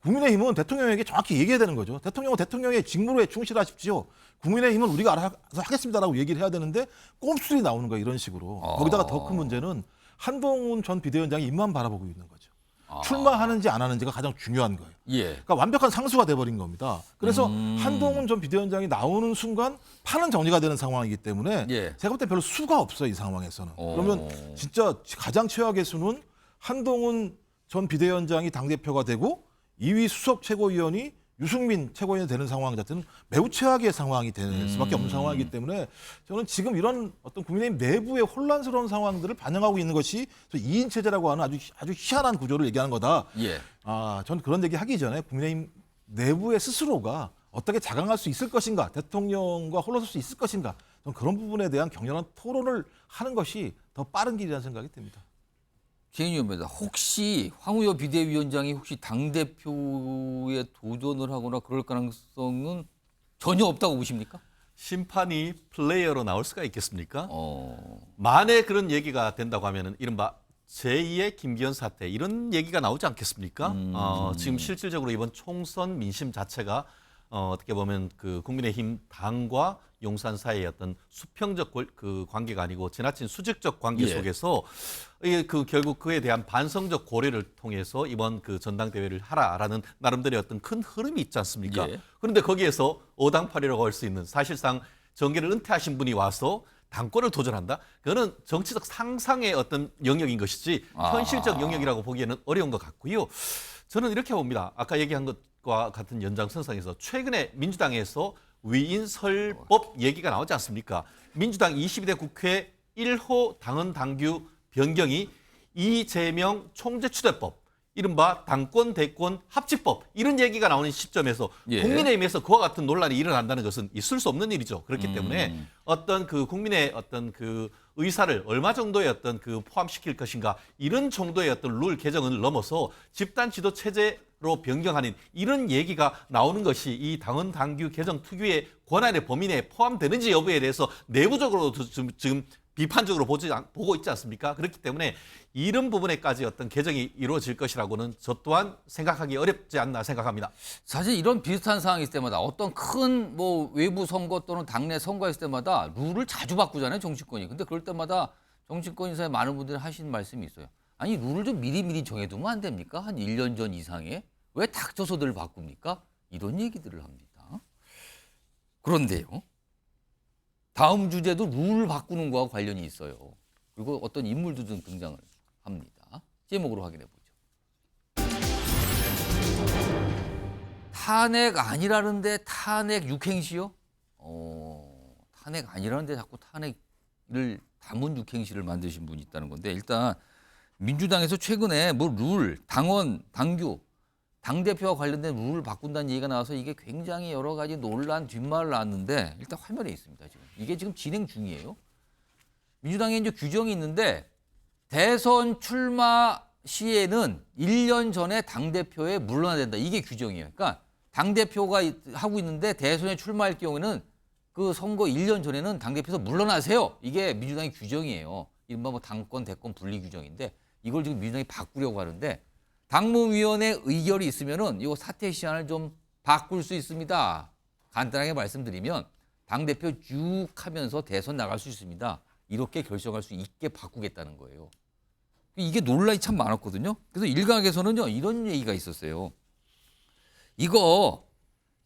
국민의힘은 대통령에게 정확히 얘기해야 되는 거죠. 대통령은 대통령의 직무에 충실하십시오. 국민의힘은 우리가 알아서 하겠습니다라고 얘기를 해야 되는데 꼼수리 나오는 거예요. 이런 식으로. 거기다가 더 큰 문제는 한동훈 전 비대위원장이 입만 바라보고 있는 거죠. 출마하는지 안 하는지가 가장 중요한 거예요. 예. 그러니까 완벽한 상수가 돼버린 겁니다. 그래서 한동훈 전 비대위원장이 나오는 순간 판은 정리가 되는 상황이기 때문에 예. 제가 볼 때 별로 수가 없어요. 이 상황에서는. 그러면 진짜 가장 최악의 수는 한동훈 전 비대위원장이 당대표가 되고 2위 수석 최고위원이 유승민 최고위원이 되는 상황 자체는 매우 최악의 상황이 될 수밖에 없는 상황이기 때문에 저는 지금 이런 어떤 국민의힘 내부의 혼란스러운 상황들을 반영하고 있는 것이 2인 체제라고 하는 아주 희한한 구조를 얘기하는 거다. 예. 저는 그런 얘기 하기 전에 국민의힘 내부의 스스로가 어떻게 자강할 수 있을 것인가, 대통령과 홀로 설 수 있을 것인가, 저는 그런 부분에 대한 격렬한 토론을 하는 것이 더 빠른 길이라는 생각이 듭니다. 개인위원입니다. 혹시 황우여 비대위원장이 혹시 당대표에 도전을 하거나 그럴 가능성은 전혀 없다고 보십니까? 심판이 플레이어로 나올 수가 있겠습니까? 만에 그런 얘기가 된다고 하면은 이른바 제2의 김기현 사태 이런 얘기가 나오지 않겠습니까? 지금 실질적으로 이번 총선 민심 자체가 어떻게 보면 그 국민의힘 당과 용산 사이의 어떤 수평적 그 관계가 아니고 지나친 수직적 관계 예. 속에서 그 결국 그에 대한 반성적 고려를 통해서 이번 그 전당대회를 하라라는 나름대로의 어떤 큰 흐름이 있지 않습니까? 예. 그런데 거기에서 오당팔이라고 할 수 있는 사실상 정계를 은퇴하신 분이 와서 당권을 도전한다? 그거는 정치적 상상의 어떤 영역인 것이지 현실적 영역이라고 보기에는 어려운 것 같고요. 저는 이렇게 봅니다. 아까 얘기한 것과 같은 연장선상에서 최근에 민주당에서 위인설법 얘기가 나오지 않습니까? 민주당 22대 국회 1호 당헌 당규 변경이 이재명 총재추대법, 이른바 당권 대권 합치법 이런 얘기가 나오는 시점에서 예. 국민의힘에서 그와 같은 논란이 일어난다는 것은 있을 수 없는 일이죠. 그렇기 때문에 어떤 그 국민의 어떤 그 의사를 얼마 정도의 어떤 그 포함시킬 것인가 이런 정도의 어떤 룰 개정을 넘어서 집단 지도 체제로 변경하는 이런 얘기가 나오는 것이 이 당헌 당규 개정 특유의 권한의 범위 내에 포함되는지 여부에 대해서 내부적으로도 지금 비판적으로 보고 있지 않습니까? 그렇기 때문에 이런 부분에까지 어떤 개정이 이루어질 것이라고는 저 또한 생각하기 어렵지 않나 생각합니다. 사실 이런 비슷한 상황이 있을 때마다 어떤 큰 뭐 외부 선거 또는 당내 선거가 있을 때마다 룰을 자주 바꾸잖아요, 정치권이. 근데 그럴 때마다 정치권 인사에 많은 분들이 하시는 말씀이 있어요. 아니 룰을 좀 미리미리 정해두면 안 됩니까? 한 1년 전 이상에 왜 닥쳐서들 바꿉니까? 이런 얘기들을 합니다. 그런데요. 다음 주제도 룰을 바꾸는 거와 관련이 있어요. 그리고 어떤 인물도 좀 등장을 합니다. 제목으로 확인해 보죠. 탄핵 아니라는데 탄핵 육행시요? 탄핵 아니라는데 자꾸 탄핵을 담은 육행시를 만드신 분이 있다는 건데 일단 민주당에서 최근에 뭐 룰, 당원, 당규, 당대표와 관련된 룰을 바꾼다는 얘기가 나와서 이게 굉장히 여러 가지 논란 뒷말을 낳았는데 일단 화면에 있습니다. 지금. 이게 지금 진행 중이에요. 민주당에 이제 규정이 있는데 대선 출마 시에는 1년 전에 당대표에 물러나야 된다. 이게 규정이에요. 그러니까 당대표가 하고 있는데 대선에 출마할 경우에는 그 선거 1년 전에는 당대표에서 물러나세요. 이게 민주당의 규정이에요. 이른바 뭐 당권, 대권 분리 규정인데 이걸 지금 민주당이 바꾸려고 하는데 당무위원회 의결이 있으면은 이 사퇴 시한을 좀 바꿀 수 있습니다. 간단하게 말씀드리면 당대표 쭉 하면서 대선 나갈 수 있습니다. 이렇게 결정할 수 있게 바꾸겠다는 거예요. 이게 논란이 참 많았거든요. 그래서 일각에서는요 이런 얘기가 있었어요. 이거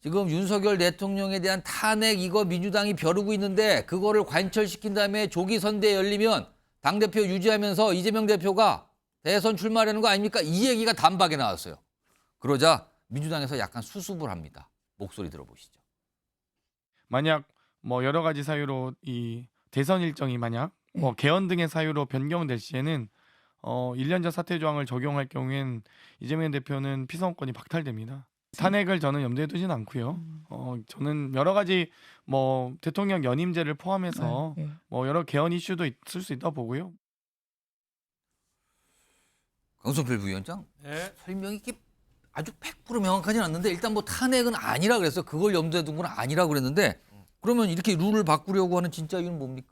지금 윤석열 대통령에 대한 탄핵 이거 민주당이 벼르고 있는데 그거를 관철시킨 다음에 조기 선대 열리면 당대표 유지하면서 이재명 대표가 대선 출마하려는 거 아닙니까? 이 얘기가 단박에 나왔어요. 그러자 민주당에서 약간 수습을 합니다. 목소리 들어보시죠. 만약 뭐 여러 가지 사유로 이 대선 일정이 만약 뭐 개헌 등의 사유로 변경될 시에는 1년 전 사퇴 조항을 적용할 경우엔 이재명 대표는 피선권이 박탈됩니다. 탄핵을 저는 염두에 두진 않고요. 저는 여러 가지 뭐 대통령 연임제를 포함해서 뭐 여러 개헌 이슈도 있을 수 있다 보고요. 강성필 부위원장 설명이 이렇게 아주 100% 명확하지는 않는데 일단 뭐 탄핵은 아니라 그래서 그걸 염두에 둔 건 아니라 그랬는데 그러면 이렇게 룰을 바꾸려고 하는 진짜 이유는 뭡니까?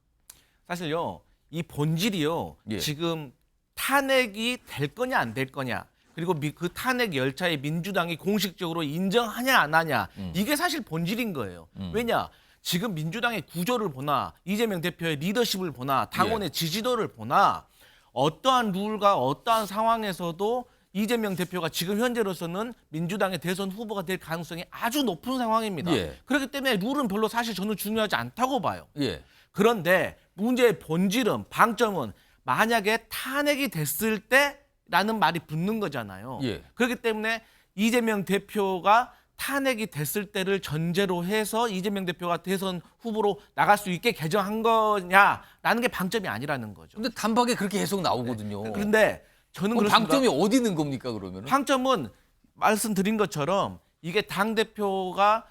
사실요 이 본질이요 예. 지금 탄핵이 될 거냐 안 될 거냐 그리고 그 탄핵 열차에 민주당이 공식적으로 인정하냐 안 하냐 이게 사실 본질인 거예요. 왜냐 지금 민주당의 구조를 보나 이재명 대표의 리더십을 보나 당원의 지지도를 보나 어떠한 룰과 어떠한 상황에서도 이재명 대표가 지금 현재로서는 민주당의 대선 후보가 될 가능성이 아주 높은 상황입니다. 예. 그렇기 때문에 룰은 별로 사실 저는 중요하지 않다고 봐요. 예. 그런데 문제의 본질은 방점은 만약에 탄핵이 됐을 때라는 말이 붙는 거잖아요. 예. 그렇기 때문에 이재명 대표가 탄핵이 됐을 때를 전제로 해서 이재명 대표가 대선 후보로 나갈 수 있게 개정한 거냐라는 게 방점이 아니라는 거죠. 근데 단박에 그렇게 계속 나오거든요. 그런데 저는 그럼 그렇습니다. 방점이 어디 있는 겁니까 그러면? 방점은 말씀드린 것처럼 이게 당대표가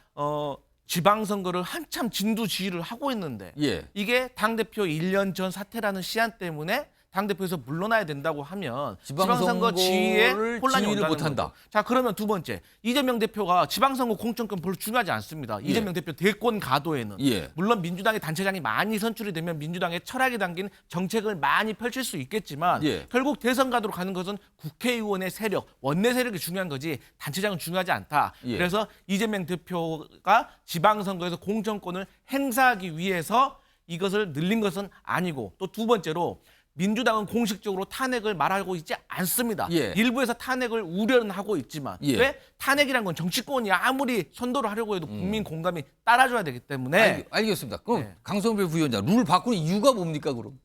지방선거를 한참 진두지휘를 하고 있는데 예. 이게 당대표 1년 전 사퇴라는 시한 때문에 당대표에서 물러나야 된다고 하면 지방선거 지휘에 혼란이 지휘를 온다는 못한다. 거죠. 자, 그러면 두 번째, 이재명 대표가 지방선거 공천권 별로 중요하지 않습니다. 예. 이재명 대표 대권 가도에는 예. 물론 민주당의 단체장이 많이 선출이 되면 민주당의 철학이 담긴 정책을 많이 펼칠 수 있겠지만 예. 결국 대선 가도로 가는 것은 국회의원의 세력, 원내 세력이 중요한 거지 단체장은 중요하지 않다. 예. 그래서 이재명 대표가 지방선거에서 공천권을 행사하기 위해서 이것을 늘린 것은 아니고, 또 두 번째로 민주당은 공식적으로 탄핵을 말하고 있지 않습니다. 예. 일부에서 탄핵을 우려는 하고 있지만 예. 왜? 탄핵이란 건 정치권이 아무리 선도를 하려고 해도 국민 공감이 따라줘야 되기 때문에. 알겠습니다. 그럼 네. 강성배 부위원장 룰 바꾸는 이유가 뭡니까 그럼?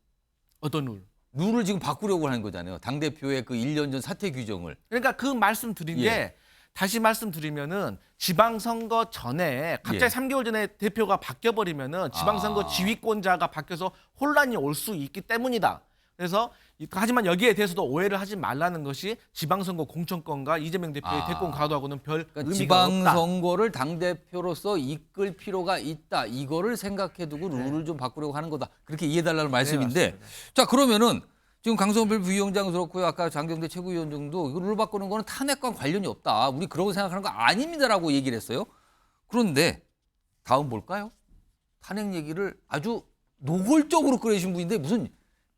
어떤 룰? 룰을 지금 바꾸려고 하는 거잖아요. 당대표의 그 1년 전 사퇴 규정을. 그러니까 그 말씀드린 예. 게, 다시 말씀드리면은 지방선거 전에 갑자기 예. 3개월 전에 대표가 바뀌어버리면은 지방선거 지휘권자가 바뀌어서 혼란이 올 수 있기 때문이다. 그래서 하지만 여기에 대해서도 오해를 하지 말라는 것이 지방선거 공천권과 이재명 대표의 대권 가도하고는 별 그러니까 의미가 없다. 지방선거를 당대표로서 이끌 필요가 있다. 이거를 생각해두고 룰을 좀 바꾸려고 하는 거다. 그렇게 이해해달라는 말씀인데. 맞습니다. 자, 그러면은 지금 강성필 부위원장 그렇고요. 아까 장경태 최고위원장도 이거 룰 바꾸는 거는 탄핵과 관련이 없다. 우리 그러고 생각하는 거 아닙니다라고 얘기를 했어요. 그런데 다음 볼까요? 탄핵 얘기를 아주 노골적으로 꺼내신 분인데 무슨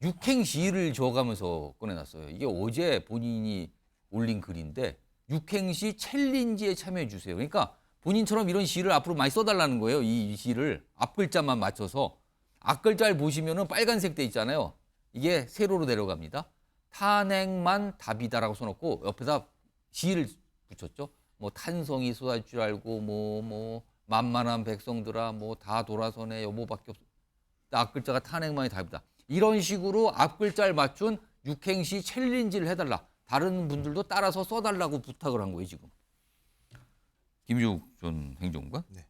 육행 시를 지어가면서 꺼내놨어요. 이게 어제 본인이 올린 글인데 육행시 챌린지에 참여해 주세요. 그러니까 본인처럼 이런 시를 앞으로 많이 써달라는 거예요. 이 시를 앞글자만 맞춰서. 앞글자를 보시면은 빨간색 돼 있잖아요. 이게 세로로 내려갑니다. 탄핵만 답이다라고 써놓고 옆에다 시를 붙였죠. 뭐 탄성이 쏟아질 줄 알고 뭐 만만한 백성들아 뭐 다 돌아서네 여보밖에 없어. 앞글자가 탄핵만이 답이다. 이런 식으로 앞글자를 맞춘 육행시 챌린지를 해달라. 다른 분들도 따라서 써달라고 부탁을 한 거예요 지금. 김주욱 전 행정관. 네.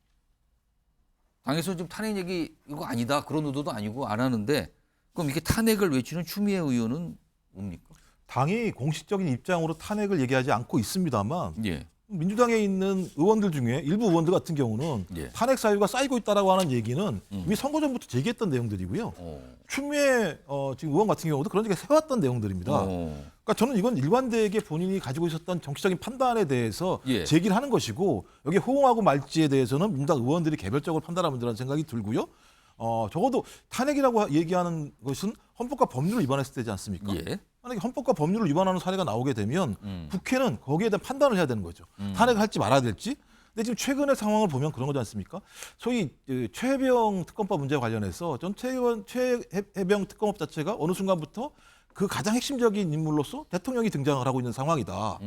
당에서 좀 탄핵 얘기 이거 아니다 그런 의도도 아니고 안 하는데 그럼 이게 탄핵을 외치는 추미애 의원은 뭡니까? 당이 공식적인 입장으로 탄핵을 얘기하지 않고 있습니다만 예. 민주당에 있는 의원들 중에 일부 의원들 같은 경우는 예. 탄핵 사유가 쌓이고 있다라고 하는 얘기는 이미 선거 전부터 제기했던 내용들이고요. 추미애 지금 의원 같은 경우도 그런 얘기가 해왔던 내용들입니다. 그러니까 저는 이건 일관되게 본인이 가지고 있었던 정치적인 판단에 대해서 예. 제기를 하는 것이고 여기에 호응하고 말지에 대해서는 민주당 의원들이 개별적으로 판단하면 된다는 생각이 들고요. 적어도 탄핵이라고 얘기하는 것은 헌법과 법률을 위반했을 때지 않습니까? 예. 만약에 헌법과 법률을 위반하는 사례가 나오게 되면 국회는 거기에 대한 판단을 해야 되는 거죠. 탄핵을 할지 말아야 될지. 근데 지금 최근의 상황을 보면 그런 거지 않습니까? 소위 최해병 특검법 문제와 관련해서 전 최해병 특검법 자체가 어느 순간부터 그 가장 핵심적인 인물로서 대통령이 등장을 하고 있는 상황이다.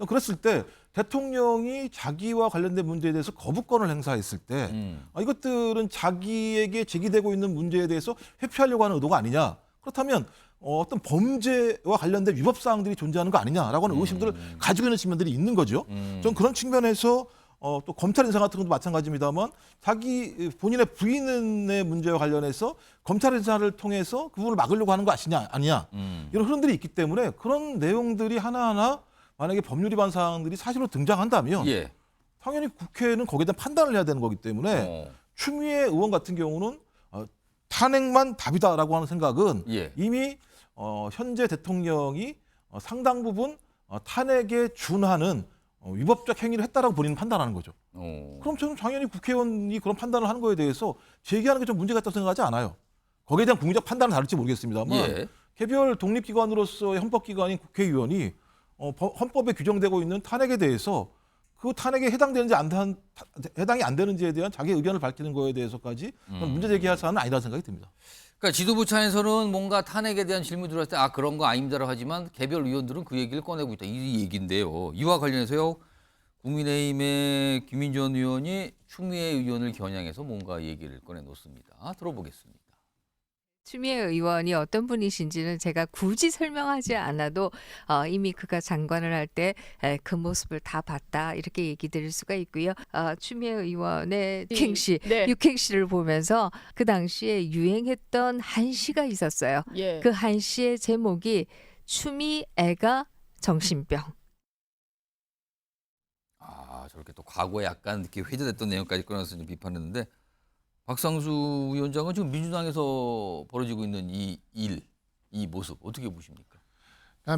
그랬을 때 대통령이 자기와 관련된 문제에 대해서 거부권을 행사했을 때 이것들은 자기에게 제기되고 있는 문제에 대해서 회피하려고 하는 의도가 아니냐. 그렇다면 어떤 범죄와 관련된 위법 사항들이 존재하는 거 아니냐라고 하는 의심들을 가지고 있는 측면들이 있는 거죠. 전 그런 측면에서 또 검찰 인사 같은 것도 마찬가지입니다만 자기 본인의 부인의 문제와 관련해서 검찰 인사를 통해서 그 부분을 막으려고 하는 거 아니냐 이런 흐름들이 있기 때문에 그런 내용들이 하나하나 만약에 법률 위반 사항들이 사실로 등장한다면 예. 당연히 국회는 거기에 대한 판단을 해야 되는 거기 때문에 추미애 의원 같은 경우는 탄핵만 답이다라고 하는 생각은 예. 이미 현재 대통령이 상당 부분 탄핵에 준하는 위법적 행위를 했다라고 본인은 판단하는 거죠. 그럼 저는 당연히 국회의원이 그런 판단을 하는 거에 대해서 제기하는 게 좀 문제가 있다고 생각하지 않아요. 거기에 대한 국민적 판단은 다를지 모르겠습니다만 예. 개별 독립기관으로서의 헌법기관인 국회의원이 헌법에 규정되고 있는 탄핵에 대해서 그 탄핵에 해당이 안 되는지에 대한 자기 의견을 밝히는 거에 대해서까지 문제 제기할 사안은 아니라는 생각이 듭니다. 그러니까 지도부 차에서는 뭔가 탄핵에 대한 질문 들어왔을 때 그런 거 아닙니다라고 하지만 개별 의원들은 그 얘기를 꺼내고 있다. 이 얘기인데요. 이와 관련해서요. 국민의힘의 김인전 의원이 추미애 의원을 겨냥해서 뭔가 얘기를 꺼내놓습니다. 들어보겠습니다. 추미애 의원이 어떤 분이신지는 제가 굳이 설명하지 않아도 이미 그가 장관을 할 때 그 모습을 다 봤다 이렇게 얘기 드릴 수가 있고요. 추미애 의원의 육행시, 네. 육행시를 보면서 그 당시에 유행했던 한시가 있었어요. 예. 그 한시의 제목이 추미애가 정신병. 저렇게 또 과거에 약간 이렇게 회자됐던 내용까지 꺼내서 좀 비판했는데 박상수 위원장은 지금 민주당에서 벌어지고 있는 이 일, 이 모습 어떻게 보십니까?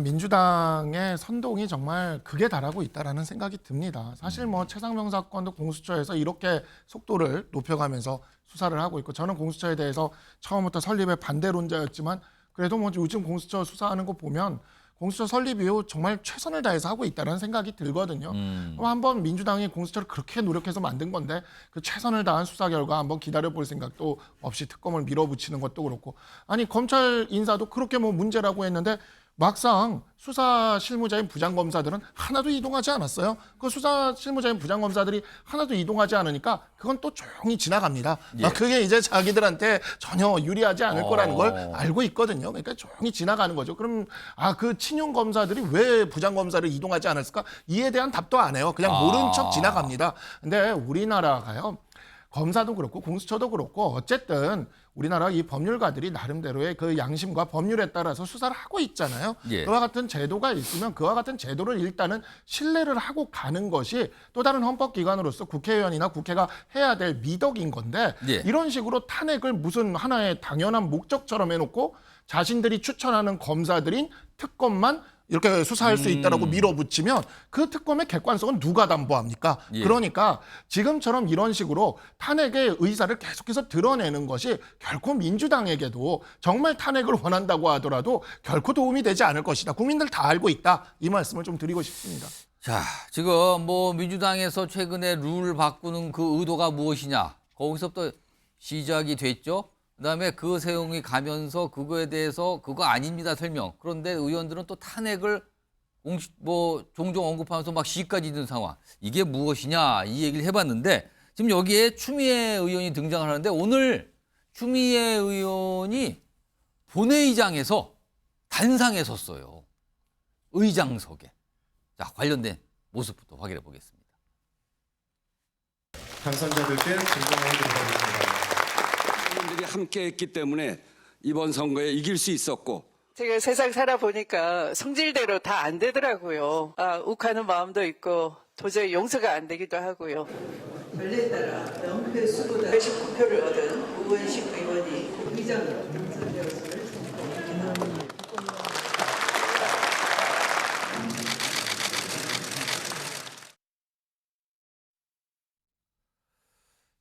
민주당의 선동이 정말 극에 달하고 있다라는 생각이 듭니다. 사실 뭐 최상병 사건도 공수처에서 이렇게 속도를 높여가면서 수사를 하고 있고, 저는 공수처에 대해서 처음부터 설립의 반대론자였지만 그래도 뭐 요즘 공수처 수사하는 거 보면 공수처 설립 이후 정말 최선을 다해서 하고 있다는 생각이 들거든요. 그럼 한번 민주당이 공수처를 그렇게 노력해서 만든 건데 그 최선을 다한 수사 결과 한번 기다려볼 생각도 없이 특검을 밀어붙이는 것도 그렇고, 아니 검찰 인사도 그렇게 뭐 문제라고 했는데 막상 수사 실무자인 부장검사들은 하나도 이동하지 않았어요. 그 수사 실무자인 부장검사들이 하나도 이동하지 않으니까 그건 또 조용히 지나갑니다. 예. 그게 이제 자기들한테 전혀 유리하지 않을 거라는 걸 알고 있거든요. 그러니까 조용히 지나가는 거죠. 그럼 그 친윤 검사들이 왜 부장검사를 이동하지 않았을까? 이에 대한 답도 안 해요. 그냥 모른 척 지나갑니다. 근데 우리나라가요, 검사도 그렇고 공수처도 그렇고 어쨌든 우리나라 이 법률가들이 나름대로의 그 양심과 법률에 따라서 수사를 하고 있잖아요. 예. 그와 같은 제도가 있으면 그와 같은 제도를 일단은 신뢰를 하고 가는 것이 또 다른 헌법기관으로서 국회의원이나 국회가 해야 될 미덕인 건데, 예. 이런 식으로 탄핵을 무슨 하나의 당연한 목적처럼 해놓고 자신들이 추천하는 검사들인 특검만 이렇게 수사할 수 있다라고 밀어붙이면 그 특검의 객관성은 누가 담보합니까? 예. 그러니까 지금처럼 이런 식으로 탄핵의 의사를 계속해서 드러내는 것이 결코 민주당에게도 정말 탄핵을 원한다고 하더라도 결코 도움이 되지 않을 것이다. 국민들 다 알고 있다. 이 말씀을 좀 드리고 싶습니다. 자, 지금 뭐 민주당에서 최근에 룰을 바꾸는 그 의도가 무엇이냐, 거기서부터 시작이 됐죠. 그다음에 그 세용이 가면서 그거에 대해서 그거 아닙니다 설명. 그런데 의원들은 또 탄핵을 뭐 종종 언급하면서 막 시까지 있는 상황. 이게 무엇이냐 이 얘기를 해봤는데, 지금 여기에 추미애 의원이 등장을 하는데, 오늘 추미애 의원이 본회의장에서 단상에 섰어요. 의장석에. 자, 관련된 모습부터 확인해 보겠습니다. 당선자들께 증정을 드리겠습니다. 국민들이 함께했기 때문에 이번 선거에 이길 수 있었고, 제가 세상 살아보니까 성질대로 다 안 되더라고요. 욱하는 마음도 있고 도저히 용서가 안 되기도 하고요. 전례에 따라 명패 수보다 119표를 얻은 우원식 의원이 의장으로 당선되었음을 기념합니다.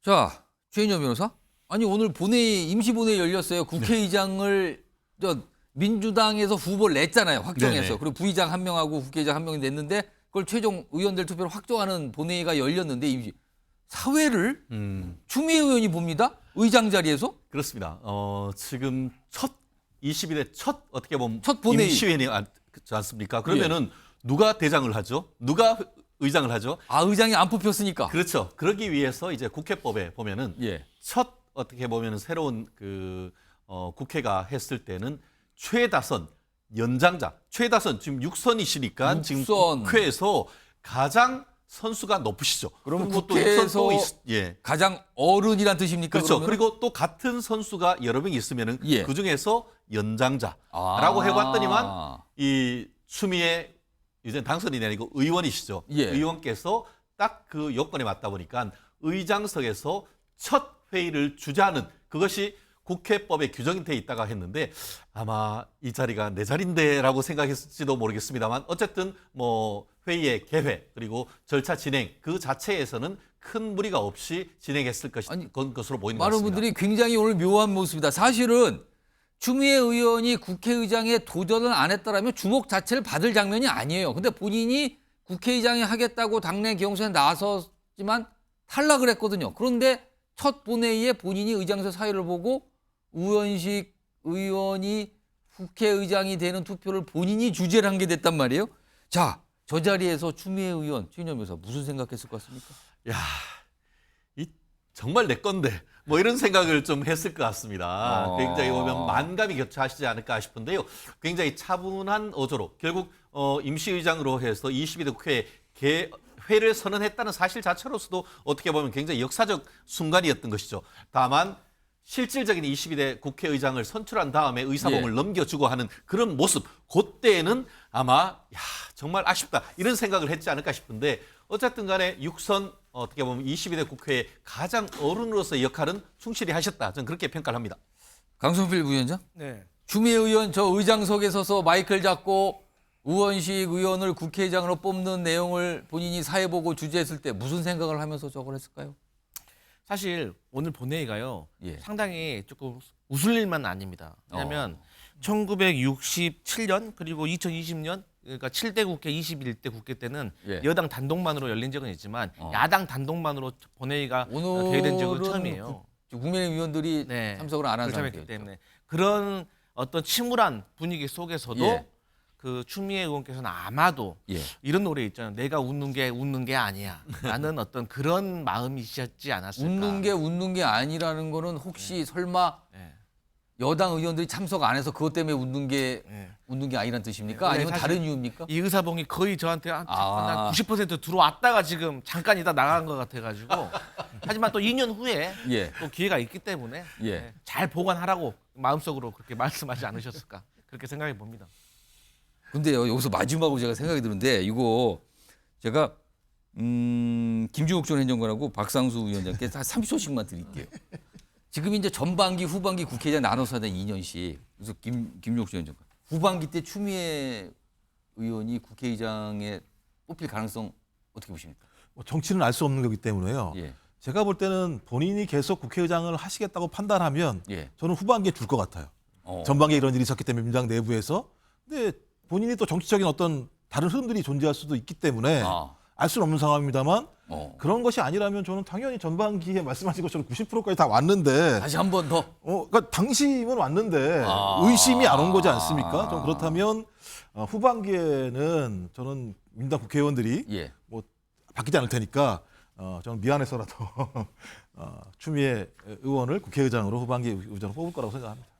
자, 최인영 변호사. 아니 오늘 임시 본회의 열렸어요. 국회의장을 민주당에서 후보를 냈잖아요. 확정해서. 네네. 그리고 부의장 한 명하고 국회의장 한 명이 냈는데 그걸 최종 의원들 투표로 확정하는 본회의가 열렸는데 사회를 추미애 의원이 봅니다. 의장 자리에서. 그렇습니다. 지금 첫 20일에 첫 어떻게 보면 첫 본회의. 임시회의지 않습니까? 그러면은 누가 대장을 하죠? 누가 의장을 하죠? 의장이 안 뽑혔으니까. 그렇죠. 그러기 위해서 이제 국회법에 보면은 예. 첫 어떻게 보면은 새로운 국회가 했을 때는 최다선 연장자, 최다선 지금 6선이시니까 지금 국회에서 가장 선수가 높으시죠. 그럼 그리고 또 국회에서 예. 가장 어른이란 뜻입니까? 그렇죠. 그러면? 그리고 또 같은 선수가 여러 명 있으면은 예. 그 중에서 연장자라고 해봤더니만 이 추미애 이제 당선인이 아니고 의원이시죠. 예. 의원께서 딱 그 요건에 맞다 보니까 의장석에서 첫 회의를 주재하는 그것이 국회법에 규정이 돼 있다가 했는데 아마 이 자리가 내 자리인데라고 생각했을지도 모르겠습니다만 어쨌든 뭐 회의의 개회 그리고 절차 진행 그 자체에서는 큰 무리가 없이 진행했을 것으로 보이는 것 많은 같습니다. 분들이 굉장히 오늘 묘한 모습이다. 사실은 추미애 의원이 국회의장에 도전을 안 했더라면 주목 자체를 받을 장면이 아니에요. 근데 본인이 국회의장이 하겠다고 당내 경선에 나섰지만 탈락을 했거든요. 그런데 첫 본회의에 본인이 의장석 사회를 보고 우원식 의원이 국회의장이 되는 투표를 본인이 주재를 한 게 됐단 말이에요. 자, 저 자리에서 추미애 의원, 최인영 변호사 무슨 생각했을 것 같습니까? 야, 이 정말 내 건데 뭐 이런 생각을 좀 했을 것 같습니다. 굉장히 보면 만감이 교차하시지 않을까 싶은데요. 굉장히 차분한 어조로 결국 임시의장으로 해서 22대 국회 회를 선언했다는 사실 자체로서도 어떻게 보면 굉장히 역사적 순간이었던 것이죠. 다만 실질적인 22대 국회의장을 선출한 다음에 의사봉을 넘겨주고 하는 그런 모습, 그때는 아마 정말 아쉽다 이런 생각을 했지 않을까 싶은데 어쨌든 간에 6선 어떻게 보면 22대 국회의 가장 어른으로서의 역할은 충실히 하셨다. 저는 그렇게 평가를 합니다. 강성필 부위원장? 네. 추미애 의원 저 의장석에 서서 마이크를 잡고 우원식 의원을 국회의장으로 뽑는 내용을 본인이 사회보고 주재했을 때 무슨 생각을 하면서 저걸 했을까요? 사실 오늘 본회의가요. 예. 상당히 조금 웃을 일만 아닙니다. 왜냐하면 1967년 그리고 2020년 그러니까 7대 국회, 21대 국회 때는 예. 여당 단독만으로 열린 적은 있지만 야당 단독만으로 본회의가 개회된 적은 처음이에요. 국민의힘 의원들이 참석을 안 한 불참했기 상태였죠. 때문에 그런 어떤 침울한 분위기 속에서도 예. 그 추미애 의원께서는 아마도 예. 이런 노래 있잖아요. 내가 웃는 게 아니야. 라는 어떤 그런 마음이셨지 않았을까. 웃는 게 아니라는 거는 혹시 설마 여당 의원들이 참석 안 해서 그것 때문에 웃는 게 아니란 뜻입니까? 아니면 다른 이유입니까? 이 의사봉이 거의 저한테 한 90% 들어왔다가 지금 잠깐 있다 나간 것 같아가지고 하지만 또 2년 후에 또 기회가 있기 때문에 잘 보관하라고 마음속으로 그렇게 말씀하지 않으셨을까 그렇게 생각해 봅니다. 근데요 여기서 마지막으로 제가 생각이 드는데 이거 제가 김종욱 전 행정관하고 박상수 위원장께 다 30초씩만 드릴게요. 지금 이제 전반기, 후반기 국회의장 나눠서 하는 2년씩. 그래서 김종욱 전 행정관 후반기 때 추미애 의원이 국회의장에 뽑힐 가능성 어떻게 보십니까? 뭐 정치는 알 수 없는 거기 때문에요. 제가 볼 때는 본인이 계속 국회의장을 하시겠다고 판단하면 저는 후반기에 줄 것 같아요. 전반기에 이런 일이 있었기 때문에 민주당 내부에서. 근데 본인이 또 정치적인 어떤 다른 흐름들이 존재할 수도 있기 때문에 알 수는 없는 상황입니다만 그런 것이 아니라면 저는 당연히 전반기에 말씀하신 것처럼 90%까지 다 왔는데 다시 한 번 더. 그러니까 당시면 왔는데 의심이 안 온 거지 않습니까? 좀 그렇다면 후반기에는 저는 민주당 국회의원들이 뭐 바뀌지 않을 테니까 저는 미안해서라도 추미애 의원을 국회의장으로 후반기 의장으로 뽑을 거라고 생각합니다.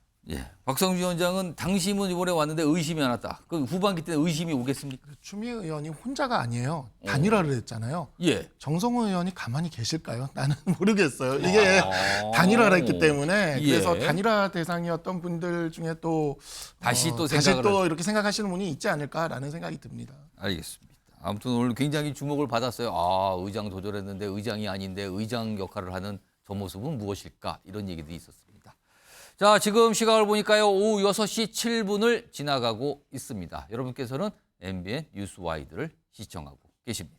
박상주 위원장은 당심은 이번에 왔는데 의심이 안 왔다. 그 후반기 때 의심이 오겠습니까? 추미애 의원이 혼자가 아니에요. 단일화를 했잖아요. 정성호 의원이 가만히 계실까요? 나는 모르겠어요. 이게 단일화를 했기 때문에 그래서 단일화 대상이었던 분들 중에 또 다시 또 이렇게 생각하시는 분이 있지 않을까라는 생각이 듭니다. 알겠습니다. 아무튼 오늘 굉장히 주목을 받았어요. 의장 도전했는데 의장이 아닌데 의장 역할을 하는 저 모습은 무엇일까? 이런 얘기들이 있었습니다. 자, 지금 시각을 보니까요. 오후 6시 7분을 지나가고 있습니다. 여러분께서는 MBN 뉴스와이드를 시청하고 계십니다.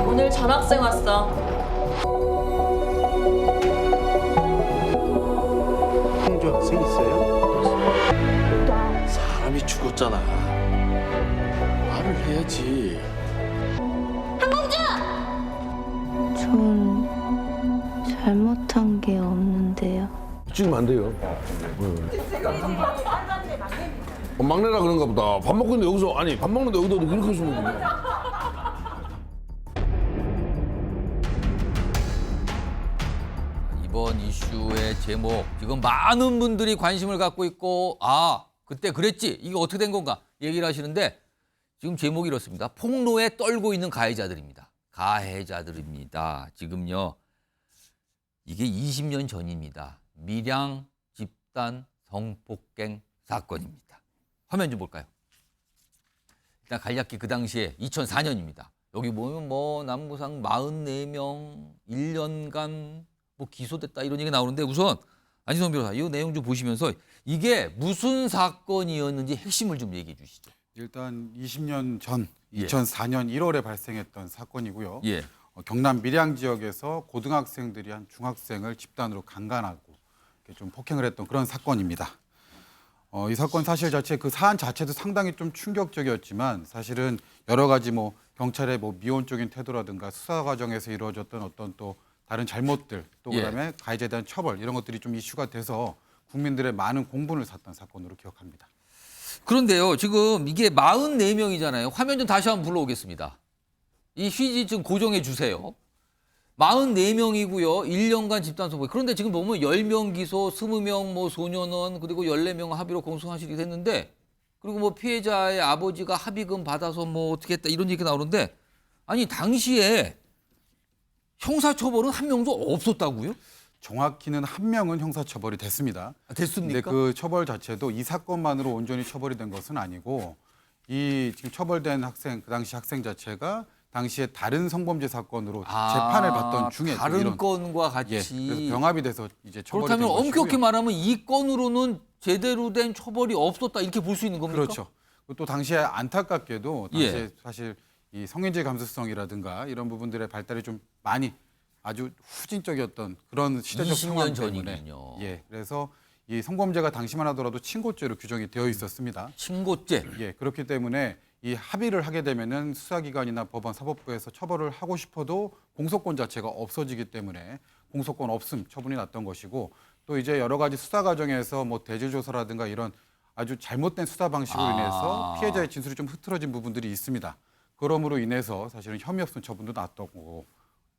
오늘 전학생 왔어. 홍조 학생 있어요? 사람이 죽었잖아. 말을 해야지. 전 잘못한 게 없는데요. 찍으면 안 돼요. 막내라 그런가 보다. 밥 먹고 있는데 여기서 밥 먹는데 여기다 그렇게 하시면 돼요. 이번 이슈의 제목 지금 많은 분들이 관심을 갖고 있고 그때 그랬지 이게 어떻게 된 건가 얘기를 하시는데 지금 제목이 이렇습니다. 폭로에 떨고 있는 가해자들입니다. 지금요 이게 20년 전입니다. 밀양 집단 성폭행 사건입니다. 화면 좀 볼까요? 일단 간략히 그 당시에 2004년입니다. 여기 보면 남부상 44명 1년간 기소됐다 이런 얘기 나오는데 우선 안진성 변호사 이 내용 좀 보시면서 이게 무슨 사건이었는지 핵심을 좀 얘기해 주시죠. 일단 20년 전 2004년 1월에 발생했던 사건이고요. 예. 경남 밀양 지역에서 고등학생들이 한 중학생을 집단으로 강간하고 좀 폭행을 했던 그런 사건입니다. 이 사건 사실 자체 그 사안 자체도 상당히 좀 충격적이었지만 사실은 여러 가지 경찰의 미온적인 태도라든가 수사 과정에서 이루어졌던 어떤 또 다른 잘못들 또 그다음에 가해자에 대한 처벌 이런 것들이 좀 이슈가 돼서 국민들의 많은 공분을 샀던 사건으로 기억합니다. 그런데요, 지금 이게 44명이잖아요. 화면 좀 다시 한번 불러오겠습니다. 이 휴지 좀 고정해 주세요. 44명이고요. 1년간 집단 소폭. 그런데 지금 보면 10명 기소, 20명 소년원, 그리고 14명 합의로 공소시효가 됐는데, 그리고 피해자의 아버지가 합의금 받아서 어떻게 했다 이런 얘기가 나오는데, 아니 당시에 형사처벌은 한 명도 없었다고요? 정확히는 한 명은 형사처벌이 됐습니다. 됐습니까? 근데 그 처벌 자체도 이 사건만으로 온전히 처벌이 된 것은 아니고 이 지금 처벌된 학생, 그 당시 학생 자체가 당시에 다른 성범죄 사건으로 재판을 받던 중에 다른 이런, 건과 같이. 예, 그래서 병합이 돼서 이제 처벌이 된 그렇다면 것이고요. 엄격히 말하면 이 건으로는 제대로 된 처벌이 없었다 이렇게 볼 수 있는 겁니까? 그렇죠. 또 당시에 안타깝게도 당시에 예. 사실 이 성인지 감수성이라든가 이런 부분들의 발달이 좀 많이 아주 후진적이었던 그런 시대적 20년 상황 때문에 전이군요. 예, 그래서 이 성범죄가 당시만 하더라도 친고죄로 규정이 되어 있었습니다. 친고죄. 예, 그렇기 때문에 이 합의를 하게 되면은 수사기관이나 법원, 사법부에서 처벌을 하고 싶어도 공소권 자체가 없어지기 때문에 공소권 없음 처분이 났던 것이고 또 이제 여러 가지 수사 과정에서 뭐 대질 조사라든가 이런 아주 잘못된 수사 방식으로 인해서 피해자의 진술이 좀 흐트러진 부분들이 있습니다. 그러므로 인해서 사실은 혐의 없음 처분도 났던 거고.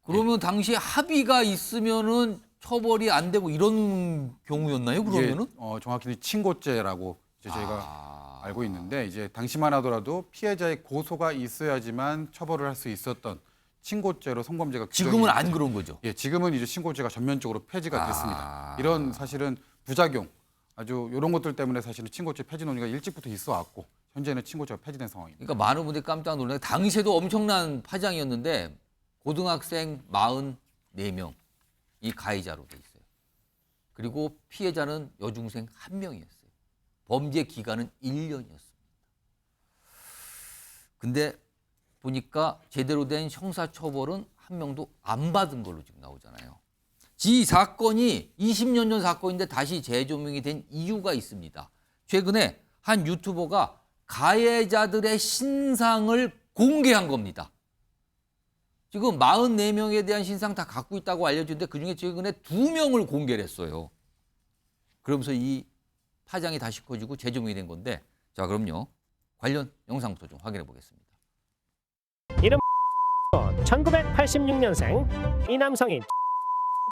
그러면 당시에 합의가 있으면은 처벌이 안 되고 이런 경우였나요? 그러면은? 예, 정확히 친고죄라고 이제 저희가 알고 있는데 이제 당시만 하더라도 피해자의 고소가 있어야지만 처벌을 할 수 있었던 친고죄로 성범죄가 지금은 안 그런 거죠. 예, 지금은 이제 친고죄가 전면적으로 폐지가 됐습니다. 이런 사실은 부작용 아주 이런 것들 때문에 사실은 친고죄 폐지 논의가 일찍부터 있어 왔고 현재는 친고죄가 폐지된 상황입니다. 그러니까 많은 분들이 깜짝 놀라요. 당시에도 엄청난 파장이었는데 고등학생 44명 이 가해자로 돼 있어요. 그리고 피해자는 여중생 1명이었어요. 범죄 기간은 1년이었습니다. 근데 보니까 제대로 된 형사처벌은 한 명도 안 받은 걸로 지금 나오잖아요. 이 사건이 20년 전 사건인데 다시 재조명이 된 이유가 있습니다. 최근에 한 유튜버가 가해자들의 신상을 공개한 겁니다. 지금 44명에 대한 신상 다 갖고 있다고 알려주는데 그중에 최근에 2명을 공개를 했어요. 그러면서 이 파장이 다시 커지고 재조명이 된 건데 자 그럼요. 관련 영상부터 좀 확인해 보겠습니다. 이름 1986년생 이 남성이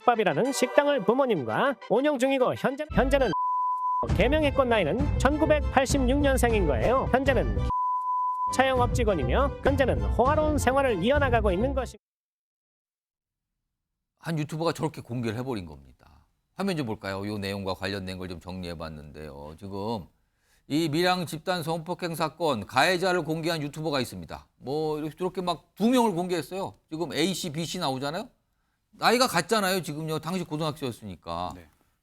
밥이라는 식당을 부모님과 운영 중이고 현재는 개명했건 나이는 1986년생인 거예요. 현재는 차영업 직원이며 현재는 호화로운 생활을 이어나가고 있는 것이. 한 유튜버가 저렇게 공개를 해버린 겁니다. 화면 좀 볼까요? 이 내용과 관련된 걸 좀 정리해봤는데요. 지금 이 밀양 집단 성폭행 사건 가해자를 공개한 유튜버가 있습니다. 뭐 이렇게 막 2명을 공개했어요. 지금 A 씨, B 씨 나오잖아요. 나이가 같잖아요. 지금요. 당시 고등학생이었으니까.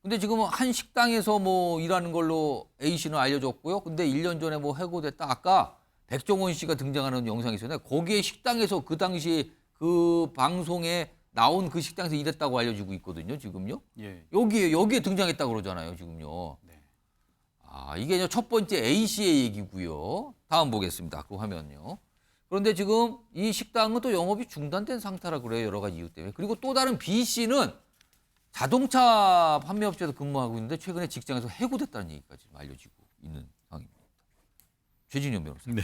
근데 지금 한 식당에서 뭐 일하는 걸로 A 씨는 알려졌고요. 근데 1년 전에 뭐 해고됐다. 아까 백종원 씨가 등장하는 영상이 있었는데 거기에 식당에서 그 당시 그 방송에 나온 그 식당에서 일했다고 알려지고 있거든요. 지금요. 예. 여기에 등장했다고 그러잖아요. 지금요. 이게 첫 번째 A 씨의 얘기고요. 다음 보겠습니다. 그 화면요. 그런데 지금 이 식당은 또 영업이 중단된 상태라 그래요. 여러 가지 이유 때문에. 그리고 또 다른 B 씨는 자동차 판매업체에서 근무하고 있는데 최근에 직장에서 해고됐다는 얘기까지 알려지고 있는 상황입니다. 최진영 변호사님. 네.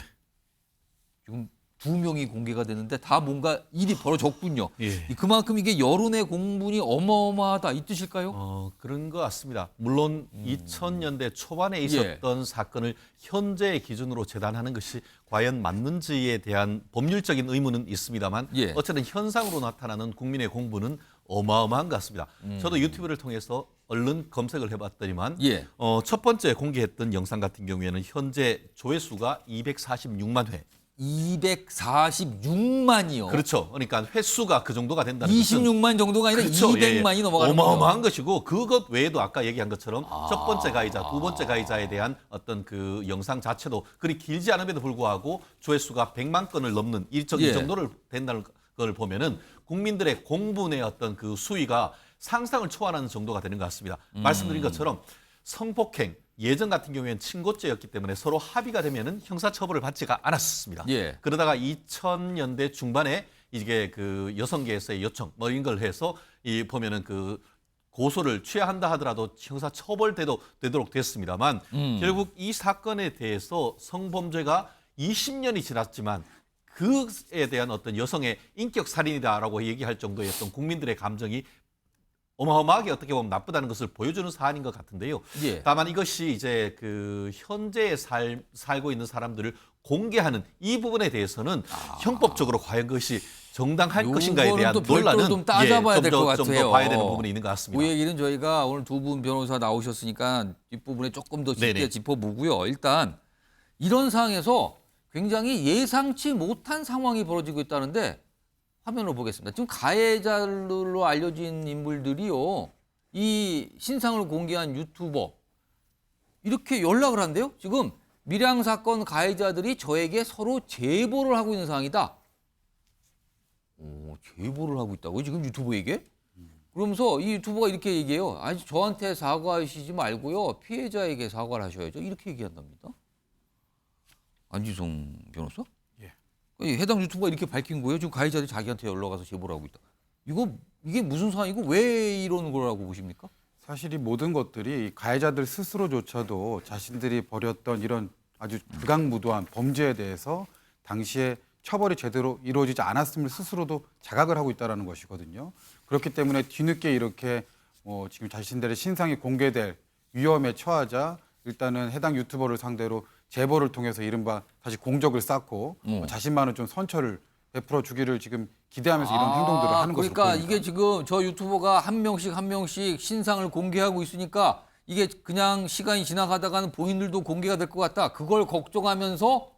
지금 2명이 공개가 되는데 다 뭔가 일이 벌어졌군요. 예. 그만큼 이게 여론의 공분이 어마어마하다 이 뜻일까요? 그런 것 같습니다. 물론 2000년대 초반에 있었던 사건을 현재의 기준으로 재단하는 것이 과연 맞는지에 대한 법률적인 의문은 있습니다만 어쨌든 현상으로 나타나는 국민의 공분은 어마어마한 것 같습니다. 저도 유튜브를 통해서 얼른 검색을 해봤더니만 첫 번째 공개했던 영상 같은 경우에는 현재 조회수가 246만 회. 246만이요. 그렇죠. 그러니까 횟수가 그 정도가 된다는 26만 정도가 아니라 그렇죠. 200만이 넘어가는 거예요. 어마어마한 것이고 그것 외에도 아까 얘기한 것처럼 첫 번째 가해자, 두 번째 가해자에 대한 어떤 그 영상 자체도 그리 길지 않음에도 불구하고 조회수가 100만 건을 넘는 이 정도를 된다는 걸 보면은 국민들의 공분의 어떤 그 수위가 상상을 초월하는 정도가 되는 것 같습니다. 말씀드린 것처럼 성폭행 예전 같은 경우에는 친고죄였기 때문에 서로 합의가 되면은 형사처벌을 받지가 않았습니다. 그러다가 2000년대 중반에 이게 그 여성계에서의 요청 뭐 이런 걸 해서 이 보면은 그 고소를 취하한다 하더라도 형사처벌되도록 됐습니다만 결국 이 사건에 대해서 성범죄가 20년이 지났지만 그에 대한 어떤 여성의 인격 살인이다라고 얘기할 정도의 어떤 국민들의 감정이 어마어마하게 어떻게 보면 나쁘다는 것을 보여주는 사안인 것 같은데요. 다만 이것이 이제 그 현재에 살고 있는 사람들을 공개하는 이 부분에 대해서는 형법적으로 과연 그것이 정당할 것인가에 대한 논란은 좀 따져봐야 될 것 같아요. 좀 더 봐야 되는 부분이 있는 것 같습니다. 그 얘기는 저희가 오늘 두 분 변호사 나오셨으니까 뒷부분에 조금 더 쉽게 짚어보고요. 일단 이런 상황에서 굉장히 예상치 못한 상황이 벌어지고 있다는데 화면으로 보겠습니다. 지금 가해자로 알려진 인물들이요. 이 신상을 공개한 유튜버 이렇게 연락을 한대요. 지금 밀양 사건 가해자들이 저에게 서로 제보를 하고 있는 상황이다. 오, 제보를 하고 있다고요? 지금 유튜버에게? 그러면서 이 유튜버가 이렇게 얘기해요. 아니 저한테 사과하시지 말고요. 피해자에게 사과를 하셔야죠. 이렇게 얘기한답니다. 안지성 변호사? 예. 해당 유튜버가 이렇게 밝힌 거예요. 지금 가해자들이 자기한테 연락 와서 제보를 하고 있다. 이게 무슨 상황이고 왜 이러는 거라고 보십니까? 사실 이 모든 것들이 가해자들 스스로조차도 자신들이 벌였던 이런 아주 극악무도한 범죄에 대해서 당시에 처벌이 제대로 이루어지지 않았음을 스스로도 자각을 하고 있다는 것이거든요. 그렇기 때문에 뒤늦게 이렇게 지금 자신들의 신상이 공개될 위험에 처하자 일단은 해당 유튜버를 상대로 제보를 통해서 이른바 다시 공적을 쌓고 자신만은 좀 선처를 베풀어 주기를 지금 기대하면서 이런 행동들을 하는 것으로 그러니까 보입니다. 이게 지금 저 유튜버가 한 명씩 신상을 공개하고 있으니까 이게 그냥 시간이 지나가다가는 본인들도 공개가 될 것 같다. 그걸 걱정하면서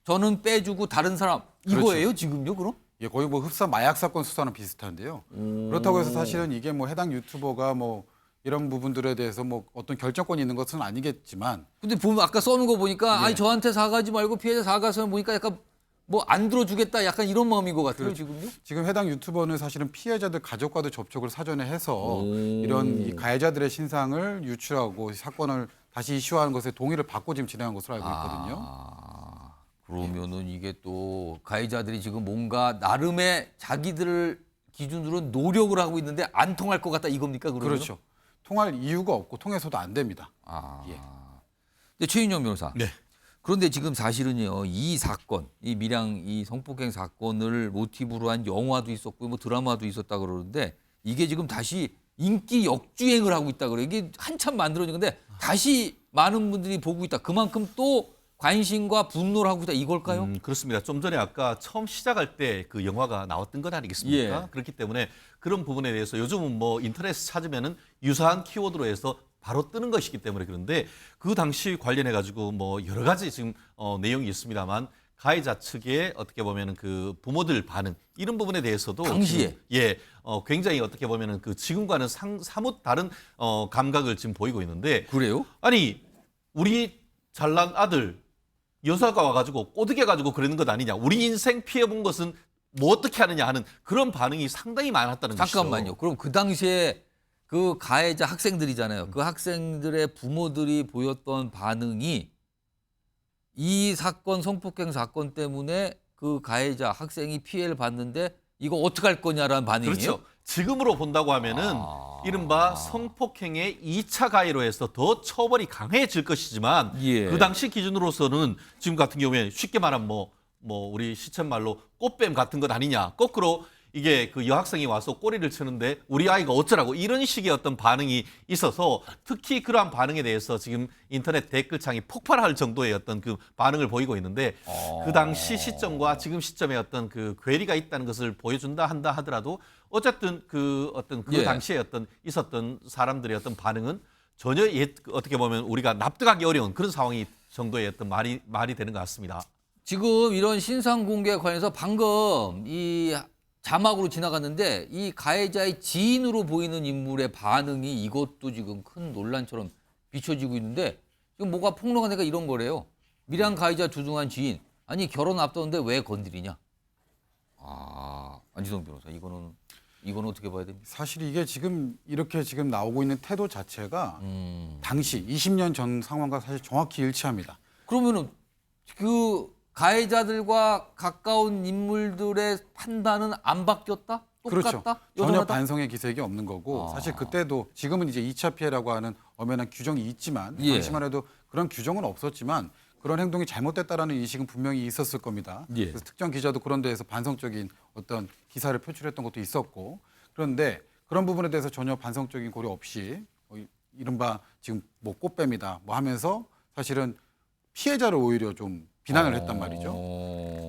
저는 빼주고 다른 사람 이거예요 그렇죠. 지금요 그럼? 예, 거의 뭐 흡사 마약 사건 수사는 비슷한데요. 그렇다고 해서 사실은 이게 뭐 해당 유튜버가 뭐 이런 부분들에 대해서 뭐 어떤 결정권이 있는 것은 아니겠지만. 근데 보면 아까 써놓은 거 보니까 예. 아니 저한테 사과하지 말고 피해자 사과서는 보니까 약간 뭐 안 들어주겠다 약간 이런 마음인 것 같아요 지금요? 지금 해당 유튜버는 사실은 피해자들 가족과도 접촉을 사전에 해서 이런 이 가해자들의 신상을 유출하고 사건을 다시 이슈화하는 것에 동의를 받고 지금 진행한 것으로 알고 있거든요. 그러면은 이게 또 가해자들이 지금 뭔가 나름의 자기들을 기준으로 노력을 하고 있는데 안 통할 것 같다 이겁니까? 그러면? 그렇죠. 통할 이유가 없고 통해서도 안 됩니다. 예. 근데 최인영 변호사. 네. 그런데 지금 사실은요 이 사건, 이 밀양 이 성폭행 사건을 모티브로 한 영화도 있었고 뭐 드라마도 있었다 그러는데 이게 지금 다시 인기 역주행을 하고 있다 그래요. 이게 한참 만들어진 건데 다시 많은 분들이 보고 있다. 그만큼 또 관심과 분노를 하고 있다 이걸까요? 그렇습니다. 좀 전에 아까 처음 시작할 때 그 영화가 나왔던 것 아니겠습니까? 예. 그렇기 때문에 그런 부분에 대해서 요즘은 뭐 인터넷에 찾으면은 유사한 키워드로 해서 바로 뜨는 것이기 때문에 그런데 그 당시 관련해 가지고 뭐 여러 가지 지금 내용이 있습니다만 가해자 측의 어떻게 보면은 그 부모들 반응 이런 부분에 대해서도 당시에 굉장히 어떻게 보면은 그 지금과는 사뭇 다른 감각을 지금 보이고 있는데 그래요? 아니 우리 잘난 아들 여자가 와가지고 꼬드겨가지고 그러는 것 아니냐. 우리 인생 피해본 것은 뭐 어떻게 하느냐 하는 그런 반응이 상당히 많았다는 것이죠. 잠깐만요. 그럼 그 당시에 그 가해자 학생들이잖아요. 그 학생들의 부모들이 보였던 반응이 이 사건 성폭행 사건 때문에 그 가해자 학생이 피해를 봤는데 이거 어떻게 할 거냐라는 반응이에요? 그렇죠. 지금으로 본다고 하면은 이른바 성폭행의 2차 가해로 해서 더 처벌이 강해질 것이지만 그 당시 기준으로서는 지금 같은 경우에 쉽게 말하면 뭐 우리 시쳇말로 꽃뱀 같은 것 아니냐. 거꾸로 이게 그 여학생이 와서 꼬리를 치는데 우리 아이가 어쩌라고 이런 식의 어떤 반응이 있어서 특히 그러한 반응에 대해서 지금 인터넷 댓글창이 폭발할 정도의 어떤 그 반응을 보이고 있는데 그 당시 시점과 지금 시점에 어떤 그 괴리가 있다는 것을 보여준다 한다 하더라도 어쨌든 그 어떤 그 당시에 어떤 있었던 사람들의 어떤 반응은 전혀 어떻게 보면 우리가 납득하기 어려운 그런 상황이 정도의 어떤 말이 되는 것 같습니다. 지금 이런 신상 공개에 관해서 방금 이 자막으로 지나갔는데 이 가해자의 지인으로 보이는 인물의 반응이 이것도 지금 큰 논란처럼 비춰지고 있는데 지금 뭐가 폭로가 되니까 이런 거래요. 밀양 가해자 주중한 지인. 아니 결혼 앞두는데 왜 건드리냐. 안지성 변호사 이거는 어떻게 봐야 됩니까? 사실 이게 지금 이렇게 지금 나오고 있는 태도 자체가 당시 20년 전 상황과 사실 정확히 일치합니다. 그러면은 그 가해자들과 가까운 인물들의 판단은 안 바뀌었다? 똑같다? 그렇죠. 전혀 여전하다? 반성의 기색이 없는 거고 사실 그때도 지금은 이제 2차 피해라고 하는 엄연한 규정이 있지만 당시만 해도 그런 규정은 없었지만 그런 행동이 잘못됐다라는 인식은 분명히 있었을 겁니다. 그래서 특정 기자도 그런 데에서 반성적인 어떤 기사를 표출했던 것도 있었고 그런데 그런 부분에 대해서 전혀 반성적인 고려 없이 이른바 지금 뭐 꽃뱀이다 뭐 하면서 사실은 피해자를 오히려 좀 비난을 했단 말이죠.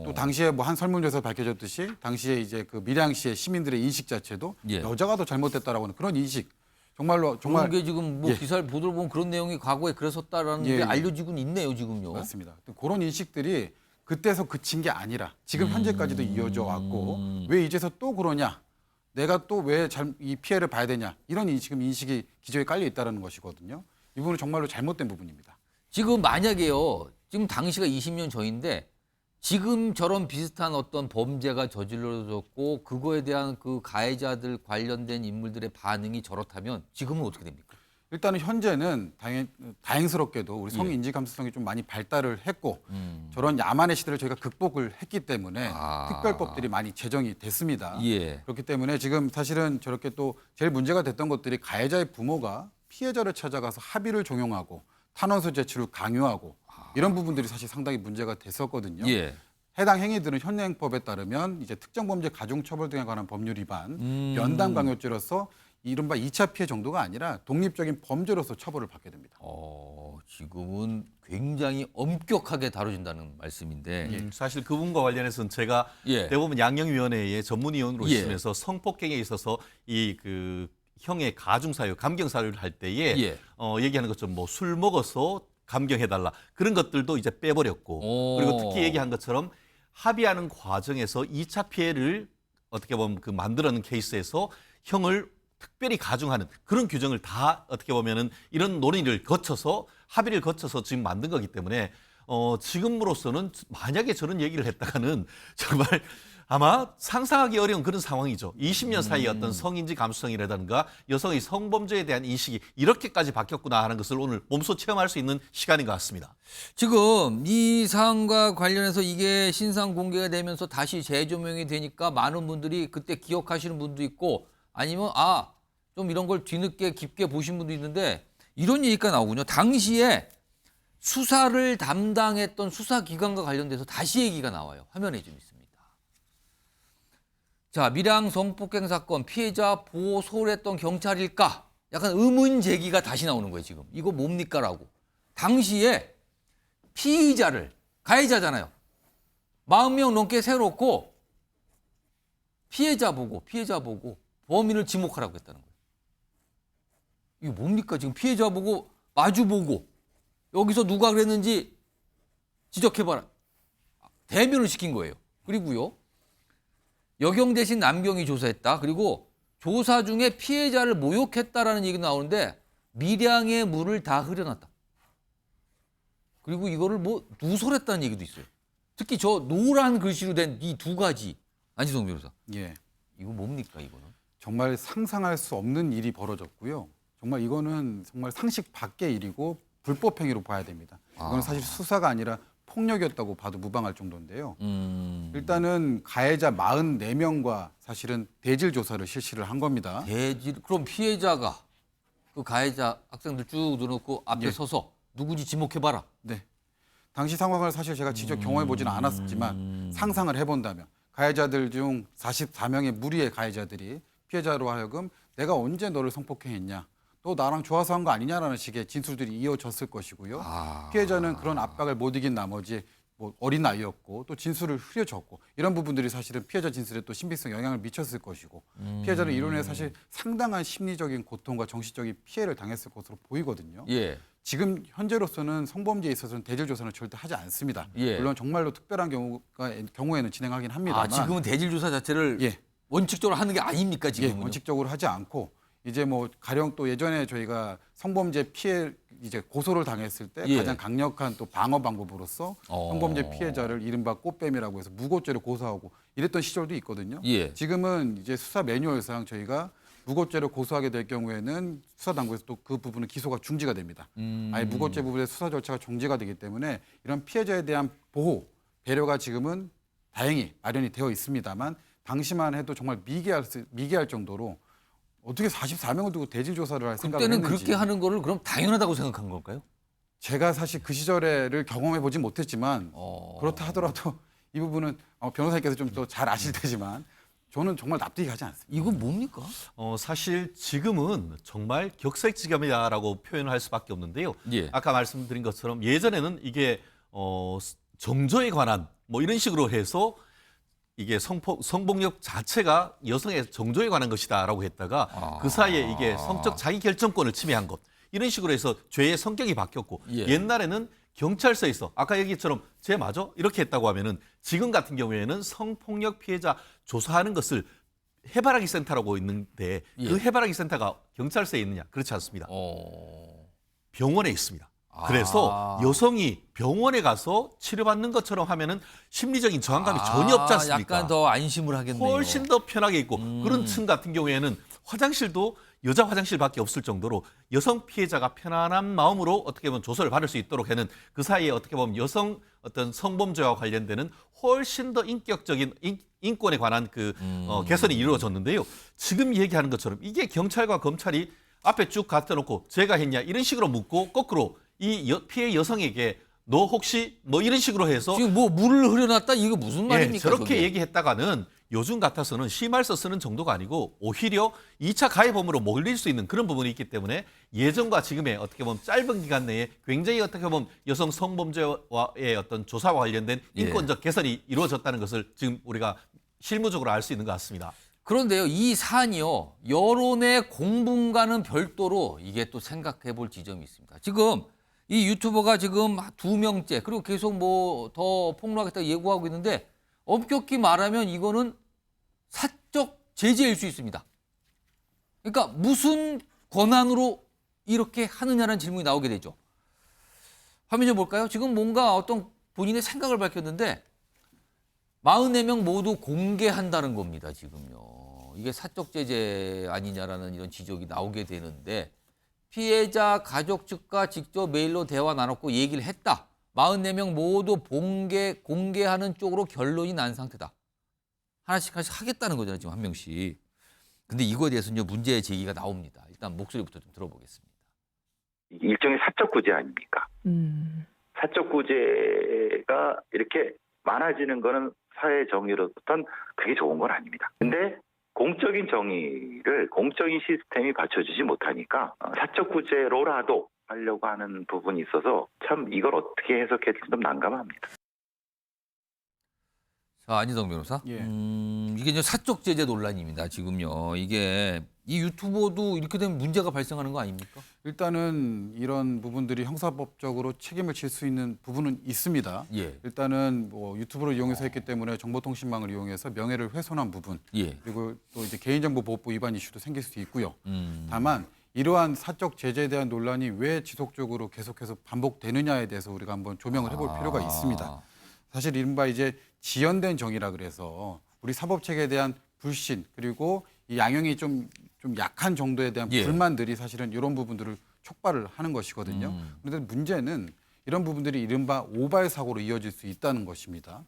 또 당시에 뭐 한 설문조사에 밝혀졌듯이 당시에 이제 그 밀양시의 시민들의 인식 자체도 여자가 더 잘못됐다라고 하는 그런 인식 정말 그런 게 지금 뭐 기사를 보도록 보면 그런 내용이 과거에 그랬었다라는 게 알려지고는 있네요 지금요. 맞습니다. 그런 인식들이 그때서 그친 게 아니라 지금 현재까지도 이어져 왔고 왜 이제서 또 그러냐? 내가 또 왜 이 피해를 봐야 되냐? 이런 지금 인식이 기저에 깔려 있다는 것이거든요. 이 부분은 정말로 잘못된 부분입니다. 지금 만약에요. 지금 당시가 20년 전인데 지금처럼 비슷한 어떤 범죄가 저질러졌고 그거에 대한 그 가해자들 관련된 인물들의 반응이 저렇다면 지금은 어떻게 됩니까? 일단은 현재는 다행스럽게도 우리 성인지 감수성이 좀 많이 발달을 했고 저런 야만의 시대를 저희가 극복을 했기 때문에 특별법들이 많이 제정이 됐습니다. 예. 그렇기 때문에 지금 사실은 저렇게 또 제일 문제가 됐던 것들이 가해자의 부모가 피해자를 찾아가서 합의를 종용하고 탄원서 제출을 강요하고 이런 부분들이 사실 상당히 문제가 됐었거든요. 예. 해당 행위들은 현행법에 따르면 이제 특정범죄 가중처벌 등에 관한 법률 위반, 연단강요죄로서 이른바 2차 피해 정도가 아니라 독립적인 범죄로서 처벌을 받게 됩니다. 지금은 굉장히 엄격하게 다뤄진다는 말씀인데 사실 그 부분과 관련해서는 제가 예. 대법원 양형위원회의 전문위원으로 예. 있으면서 성폭행에 있어서 이 그 형의 가중사유, 감경사유를 할 때에 예. 얘기하는 것처럼 뭐 술 먹어서 감경해달라 그런 것들도 이제 빼버렸고 그리고 특히 얘기한 것처럼 합의하는 과정에서 2차 피해를 어떻게 보면 그 만들어낸 케이스에서 형을 특별히 가중하는 그런 규정을 다 어떻게 보면은 이런 논의를 거쳐서 합의를 거쳐서 지금 만든 거기 때문에 지금으로서는 만약에 저런 얘기를 했다가는 정말 아마 상상하기 어려운 그런 상황이죠. 20년 사이에 어떤 성인지 감수성이라든가 여성의 성범죄에 대한 인식이 이렇게까지 바뀌었구나 하는 것을 오늘 몸소 체험할 수 있는 시간인 것 같습니다. 지금 이 사안과 관련해서 이게 신상 공개가 되면서 다시 재조명이 되니까 많은 분들이 그때 기억하시는 분도 있고 아니면 좀 이런 걸 뒤늦게 깊게 보신 분도 있는데 이런 얘기가 나오군요. 당시에 수사를 담당했던 수사기관과 관련돼서 다시 얘기가 나와요. 화면에 좀 있습니다. 자, 밀양 성폭행 사건 피해자 보호 소홀했던 경찰일까? 약간 의문 제기가 다시 나오는 거예요, 지금. 이거 뭡니까? 라고. 당시에 피의자를, 가해자잖아요. 40명 넘게 세워놓고 피해자 보고 범인을 지목하라고 했다는 거예요. 이게 뭡니까? 지금 피해자 보고 마주 보고 여기서 누가 그랬는지 지적해봐라. 대면을 시킨 거예요. 그리고요. 여경 대신 남경이 조사했다. 그리고 조사 중에 피해자를 모욕했다라는 얘기가 나오는데 밀양의 물을 다 흐려놨다. 그리고 이거를 뭐 누설했다는 얘기도 있어요. 특히 저 노란 글씨로 된 이 두 가지. 안지성 변호사. 예. 이거 뭡니까 이거는? 정말 상상할 수 없는 일이 벌어졌고요. 정말 이거는 정말 상식 밖의 일이고 불법 행위로 봐야 됩니다. 이건 사실 수사가 아니라 폭력이었다고 봐도 무방할 정도인데요. 일단은 가해자 44명과 사실은 대질 조사를 실시를 한 겁니다. 그럼 피해자가 그 가해자 학생들 쭉 넣어놓고 앞에 예. 서서 누구지 지목해봐라. 네. 당시 상황을 사실 제가 직접 경험해보지는 않았지만 상상을 해본다면 가해자들 중 44명의 무리의 가해자들이 피해자로 하여금 내가 언제 너를 성폭행했냐, 또 나랑 좋아서 한 거 아니냐라는 식의 진술들이 이어졌을 것이고요. 피해자는 그런 압박을 못 이긴 나머지 뭐 어린 아이였고 또 진술을 흐려졌고 이런 부분들이 사실은 피해자 진술에 또 신빙성 영향을 미쳤을 것이고 피해자는 이로 인해 사실 상당한 심리적인 고통과 정신적인 피해를 당했을 것으로 보이거든요. 예. 지금 현재로서는 성범죄에 있어서는 대질 조사는 절대 하지 않습니다. 예. 물론 정말로 특별한 경우에는 진행하긴 합니다만 지금은 대질 조사 자체를 예. 원칙적으로 하는 게 아닙니까 지금은? 예, 원칙적으로 하지 않고 이제 뭐 가령 또 예전에 저희가 성범죄 피해 이제 고소를 당했을 때 예. 가장 강력한 또 방어 방법으로서 성범죄 피해자를 이른바 꽃뱀이라고 해서 무고죄로 고소하고 이랬던 시절도 있거든요. 예. 지금은 이제 수사 매뉴얼상 저희가 무고죄로 고소하게 될 경우에는 수사당국에서 또 그 부분은 기소가 중지가 됩니다. 아예 무고죄 부분의 수사 절차가 중지가 되기 때문에 이런 피해자에 대한 보호, 배려가 지금은 다행히 마련이 되어 있습니다만 당시만 해도 정말 미개할 정도로 어떻게 44명을 두고 대질 조사를 할 생각을 그때는 했는지. 그렇게 하는 거를 그럼 당연하다고 생각한 걸까요? 제가 사실 그 시절에를 경험해 보진 못했지만 그렇다 하더라도 이 부분은 변호사님께서 좀 더 잘 아실 테지만 저는 정말 납득이 가지 않습니다. 이건 뭡니까? 사실 지금은 정말 격세지감이다라고 표현을 할 수밖에 없는데요. 예. 아까 말씀드린 것처럼 예전에는 이게 정조에 관한 뭐 이런 식으로 해서 이게 성폭력 자체가 여성의 정조에 관한 것이다라고 했다가 그 사이에 이게 성적 자기 결정권을 침해한 것 이런 식으로 해서 죄의 성격이 바뀌었고 예. 옛날에는 경찰서에서 아까 얘기처럼 쟤 맞아? 이렇게 했다고 하면은 지금 같은 경우에는 성폭력 피해자 조사하는 것을 해바라기 센터라고 있는데 그 해바라기 센터가 경찰서에 있느냐? 그렇지 않습니다. 병원에 있습니다. 그래서 여성이 병원에 가서 치료받는 것처럼 하면은 심리적인 저항감이 전혀 없지 않습니까? 약간 더 안심을 하겠네요. 훨씬 더 편하게 있고 그런 층 같은 경우에는 화장실도 여자 화장실밖에 없을 정도로 여성 피해자가 편안한 마음으로 어떻게 보면 조사를 받을 수 있도록 하는 그 사이에 어떻게 보면 여성 어떤 성범죄와 관련되는 훨씬 더 인격적인 인권에 관한 개선이 이루어졌는데요. 지금 얘기하는 것처럼 이게 경찰과 검찰이 앞에 쭉 갖다 놓고 제가 했냐 이런 식으로 묻고 거꾸로 이 피해 여성에게 너 혹시 뭐 이런 식으로 해서 지금 뭐 물을 흐려놨다 이거 무슨 말입니까? 저렇게 그게? 얘기했다가는 요즘 같아서는 심할서 쓰는 정도가 아니고 오히려 2차 가해범으로 몰릴 수 있는 그런 부분이 있기 때문에 예전과 지금의 어떻게 보면 짧은 기간 내에 굉장히 어떻게 보면 여성 성범죄와의 어떤 조사와 관련된 인권적 개선이 이루어졌다는 것을 지금 우리가 실무적으로 알 수 있는 것 같습니다. 그런데요, 이 사안이요, 여론의 공분과는 별도로 이게 또 생각해 볼 지점이 있습니다. 지금 이 유튜버가 지금 2명째, 그리고 계속 뭐 더 폭로하겠다 예고하고 있는데 엄격히 말하면 이거는 사적 제재일 수 있습니다. 그러니까 무슨 권한으로 이렇게 하느냐는 질문이 나오게 되죠. 화면 좀 볼까요? 지금 뭔가 어떤 본인의 생각을 밝혔는데 44명 모두 공개한다는 겁니다, 지금요. 이게 사적 제재 아니냐라는 이런 지적이 나오게 되는데 피해자 가족 측과 직접 메일로 대화 나눴고 얘기를 했다. 44명 모두 공개하는 쪽으로 결론이 난 상태다. 하나씩 하겠다는 거잖아요, 지금 한 명씩. 근데 이거에 대해서는 문제 제기가 나옵니다. 일단 목소리부터 좀 들어보겠습니다. 일종의 사적 구제 아닙니까? 사적 구제가 이렇게 많아지는 거는 사회 정의로부터는 그게 좋은 건 아닙니다. 근데 공적인 정의를 공적인 시스템이 받쳐주지 못하니까 사적 구제로라도 하려고 하는 부분이 있어서 참 이걸 어떻게 해석해야 될지 좀 난감합니다. 자, 안희정 변호사. 이게 이제 사적 제재 논란입니다. 지금요. 이게 이 유튜버도 이렇게 되면 문제가 발생하는 거 아닙니까? 일단은 이런 부분들이 형사법적으로 책임을 질 수 있는 부분은 있습니다. 예. 일단은 뭐 유튜브를 이용해서 했기 때문에 정보통신망을 이용해서 명예를 훼손한 부분, 예. 그리고 또 이제 개인정보보호법 위반 이슈도 생길 수도 있고요. 다만 이러한 사적 제재에 대한 논란이 왜 지속적으로 계속해서 반복되느냐에 대해서 우리가 한번 조명을 해볼 필요가 있습니다. 사실 이른바 이제 지연된 정의라 그래서 우리 사법 체계에 대한 불신 그리고 이 양형이 좀 약한 정도에 대한 불만들이 사실은 이런 부분들을 촉발을 하는 것이거든요. 그런데 문제는 이런 부분들이 이른바 오발 사고로 이어질 수 있다는 것입니다.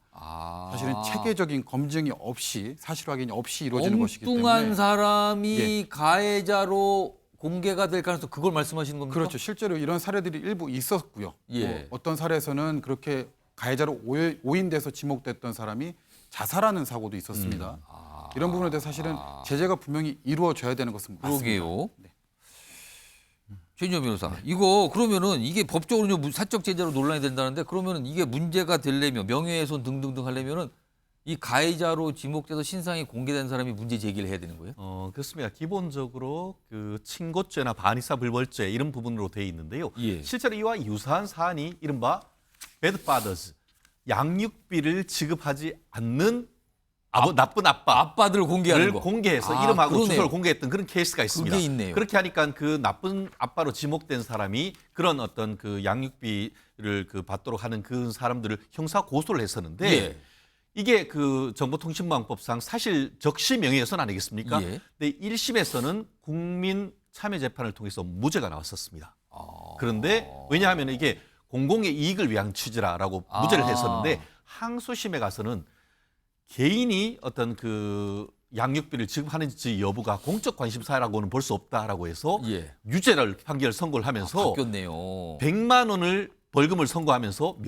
사실은 체계적인 검증이 없이 사실 확인이 없이 이루어지는 것이기 때문에 엉뚱한 사람이 가해자로 공개가 될 가능성 그걸 말씀하시는 겁니까? 그렇죠. 실제로 이런 사례들이 일부 있었고요. 뭐 어떤 사례에서는 그렇게 가해자로 오인돼서 지목됐던 사람이 자살하는 사고도 있었습니다. 이런 부분에 대해서 사실은 제재가 분명히 이루어져야 되는 것은 맞습니다. 그러게요. 최인정 변호사, 이거 그러면은 이게 법적으로 사적 제재로 논란이 된다는데 그러면은 이게 문제가 되려면 명예훼손 등등등 하려면은 이 가해자로 지목돼서 신상이 공개된 사람이 문제 제기를 해야 되는 거예요? 그렇습니다. 기본적으로 그 친고죄나 반의사 불벌죄 이런 부분으로 돼 있는데요. 실제로 이와 유사한 사안이 이른바 bad fathers, 양육비를 지급하지 않는 나쁜 아빠들 공개하는 거. 공개해서 이름하고 그러네요. 주소를 공개했던 그런 케이스가 있습니다. 그게 있네요. 그렇게 하니까 그 나쁜 아빠로 지목된 사람이 그런 어떤 그 양육비를 받도록 하는 그 사람들을 형사 고소를 했었는데 이게 그 정보통신망법상 사실 적시 명예훼손 아니겠습니까? 근데 1심에서는 국민 참여 재판을 통해서 무죄가 나왔었습니다. 그런데 왜냐하면 이게 공공의 이익을 위한 취지라고 무죄를 했었는데 항소심에 가서는 개인이 어떤 그 양육비를 지급하는지 여부가 공적 관심사라고는 볼 수 없다라고 해서 유죄를 판결 선고를 하면서 바뀌었네요. 100만 원을 벌금을 선고하면서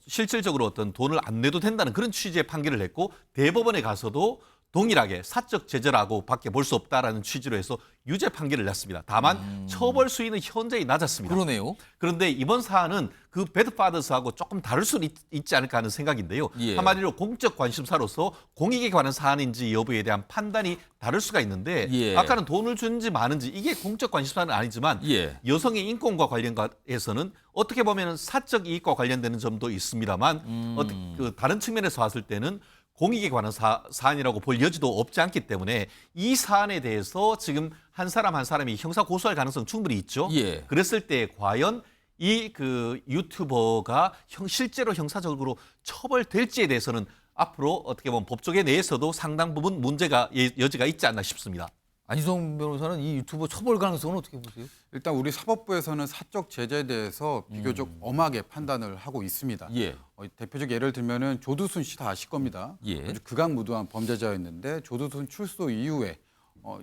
실질적으로 어떤 돈을 안 내도 된다는 그런 취지의 판결을 했고 대법원에 가서도 동일하게 사적 제재라고밖에 볼 수 없다라는 취지로 해서 유죄 판결을 냈습니다. 다만 처벌 수위는 현저히 낮았습니다. 그러네요. 그런데 이번 사안은 그 배드파더스하고 조금 다를 수 있지 않을까 하는 생각인데요. 예. 한마디로 공적 관심사로서 공익에 관한 사안인지 여부에 대한 판단이 다를 수가 있는데 예. 아까는 돈을 주는지 마는지 이게 공적 관심사는 아니지만 예. 여성의 인권과 관련해서는 어떻게 보면 사적 이익과 관련되는 점도 있습니다만 그 다른 측면에서 봤을 때는 공익에 관한 사안이라고 볼 여지도 없지 않기 때문에 이 사안에 대해서 지금 한 사람 한 사람이 형사 고소할 가능성 충분히 있죠. 예. 그랬을 때 과연 이 그 유튜버가 실제로 형사적으로 처벌될지에 대해서는 앞으로 어떻게 보면 법조계 내에서도 상당 부분 문제가 여지가 있지 않나 싶습니다. 안희정 변호사는 이 유튜버 처벌 가능성은 어떻게 보세요? 일단 우리 사법부에서는 사적 제재에 대해서 비교적 엄하게 판단을 하고 있습니다. 예. 대표적 예를 들면은 조두순 씨 다 아실 겁니다. 예. 아주 극악무도한 범죄자였는데 조두순 출소 이후에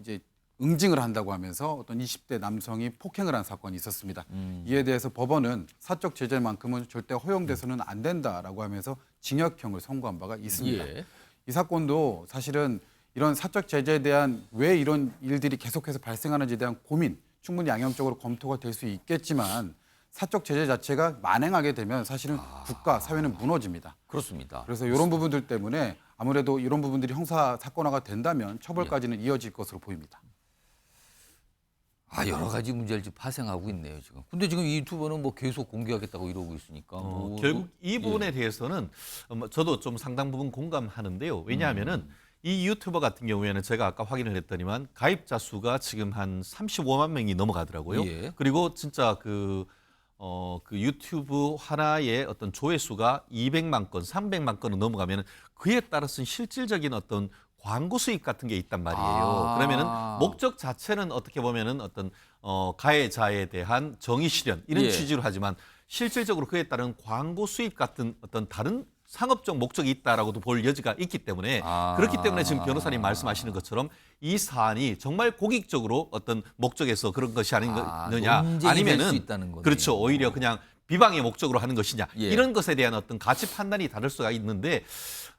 이제 응징을 한다고 하면서 어떤 20대 남성이 폭행을 한 사건이 있었습니다. 이에 대해서 법원은 사적 제재만큼은 절대 허용돼서는 안 된다라고 하면서 징역형을 선고한 바가 있습니다. 예. 이 사건도 사실은 이런 사적 제재에 대한 왜 이런 일들이 계속해서 발생하는지에 대한 고민 충분히 양형적으로 검토가 될 수 있겠지만 사적 제재 자체가 만행하게 되면 사실은 국가, 사회는 무너집니다. 그렇습니다. 그래서 이런 부분들 때문에 아무래도 이런 부분들이 형사 사건화가 된다면 처벌까지는 이어질 것으로 보입니다. 여러 가지 문제를 지금 파생하고 있네요, 지금. 근데 지금 이 유튜버는 뭐 계속 공개하겠다고 이러고 있으니까. 결국 이 부분에 대해서는 저도 좀 상당 부분 공감하는데요. 왜냐하면은 이 유튜버 같은 경우에는 제가 아까 확인을 했더니만 가입자 수가 지금 한 35만 명이 넘어가더라고요. 예. 그리고 진짜 그 유튜브 하나의 어떤 조회수가 200만 건, 300만 건을 넘어가면 그에 따라서는 실질적인 어떤 광고 수익 같은 게 있단 말이에요. 그러면은 목적 자체는 어떻게 보면은 어떤 가해자에 대한 정의 실현 이런 예. 취지로 하지만 실질적으로 그에 따른 광고 수익 같은 어떤 다른 상업적 목적이 있다라고도 볼 여지가 있기 때문에 그렇기 때문에 지금 변호사님 말씀하시는 것처럼 이 사안이 정말 공익적으로 어떤 목적에서 그런 것이 아니느냐 아니면은 그렇죠 오히려 그냥 비방의 목적으로 하는 것이냐 예. 이런 것에 대한 어떤 가치 판단이 다를 수가 있는데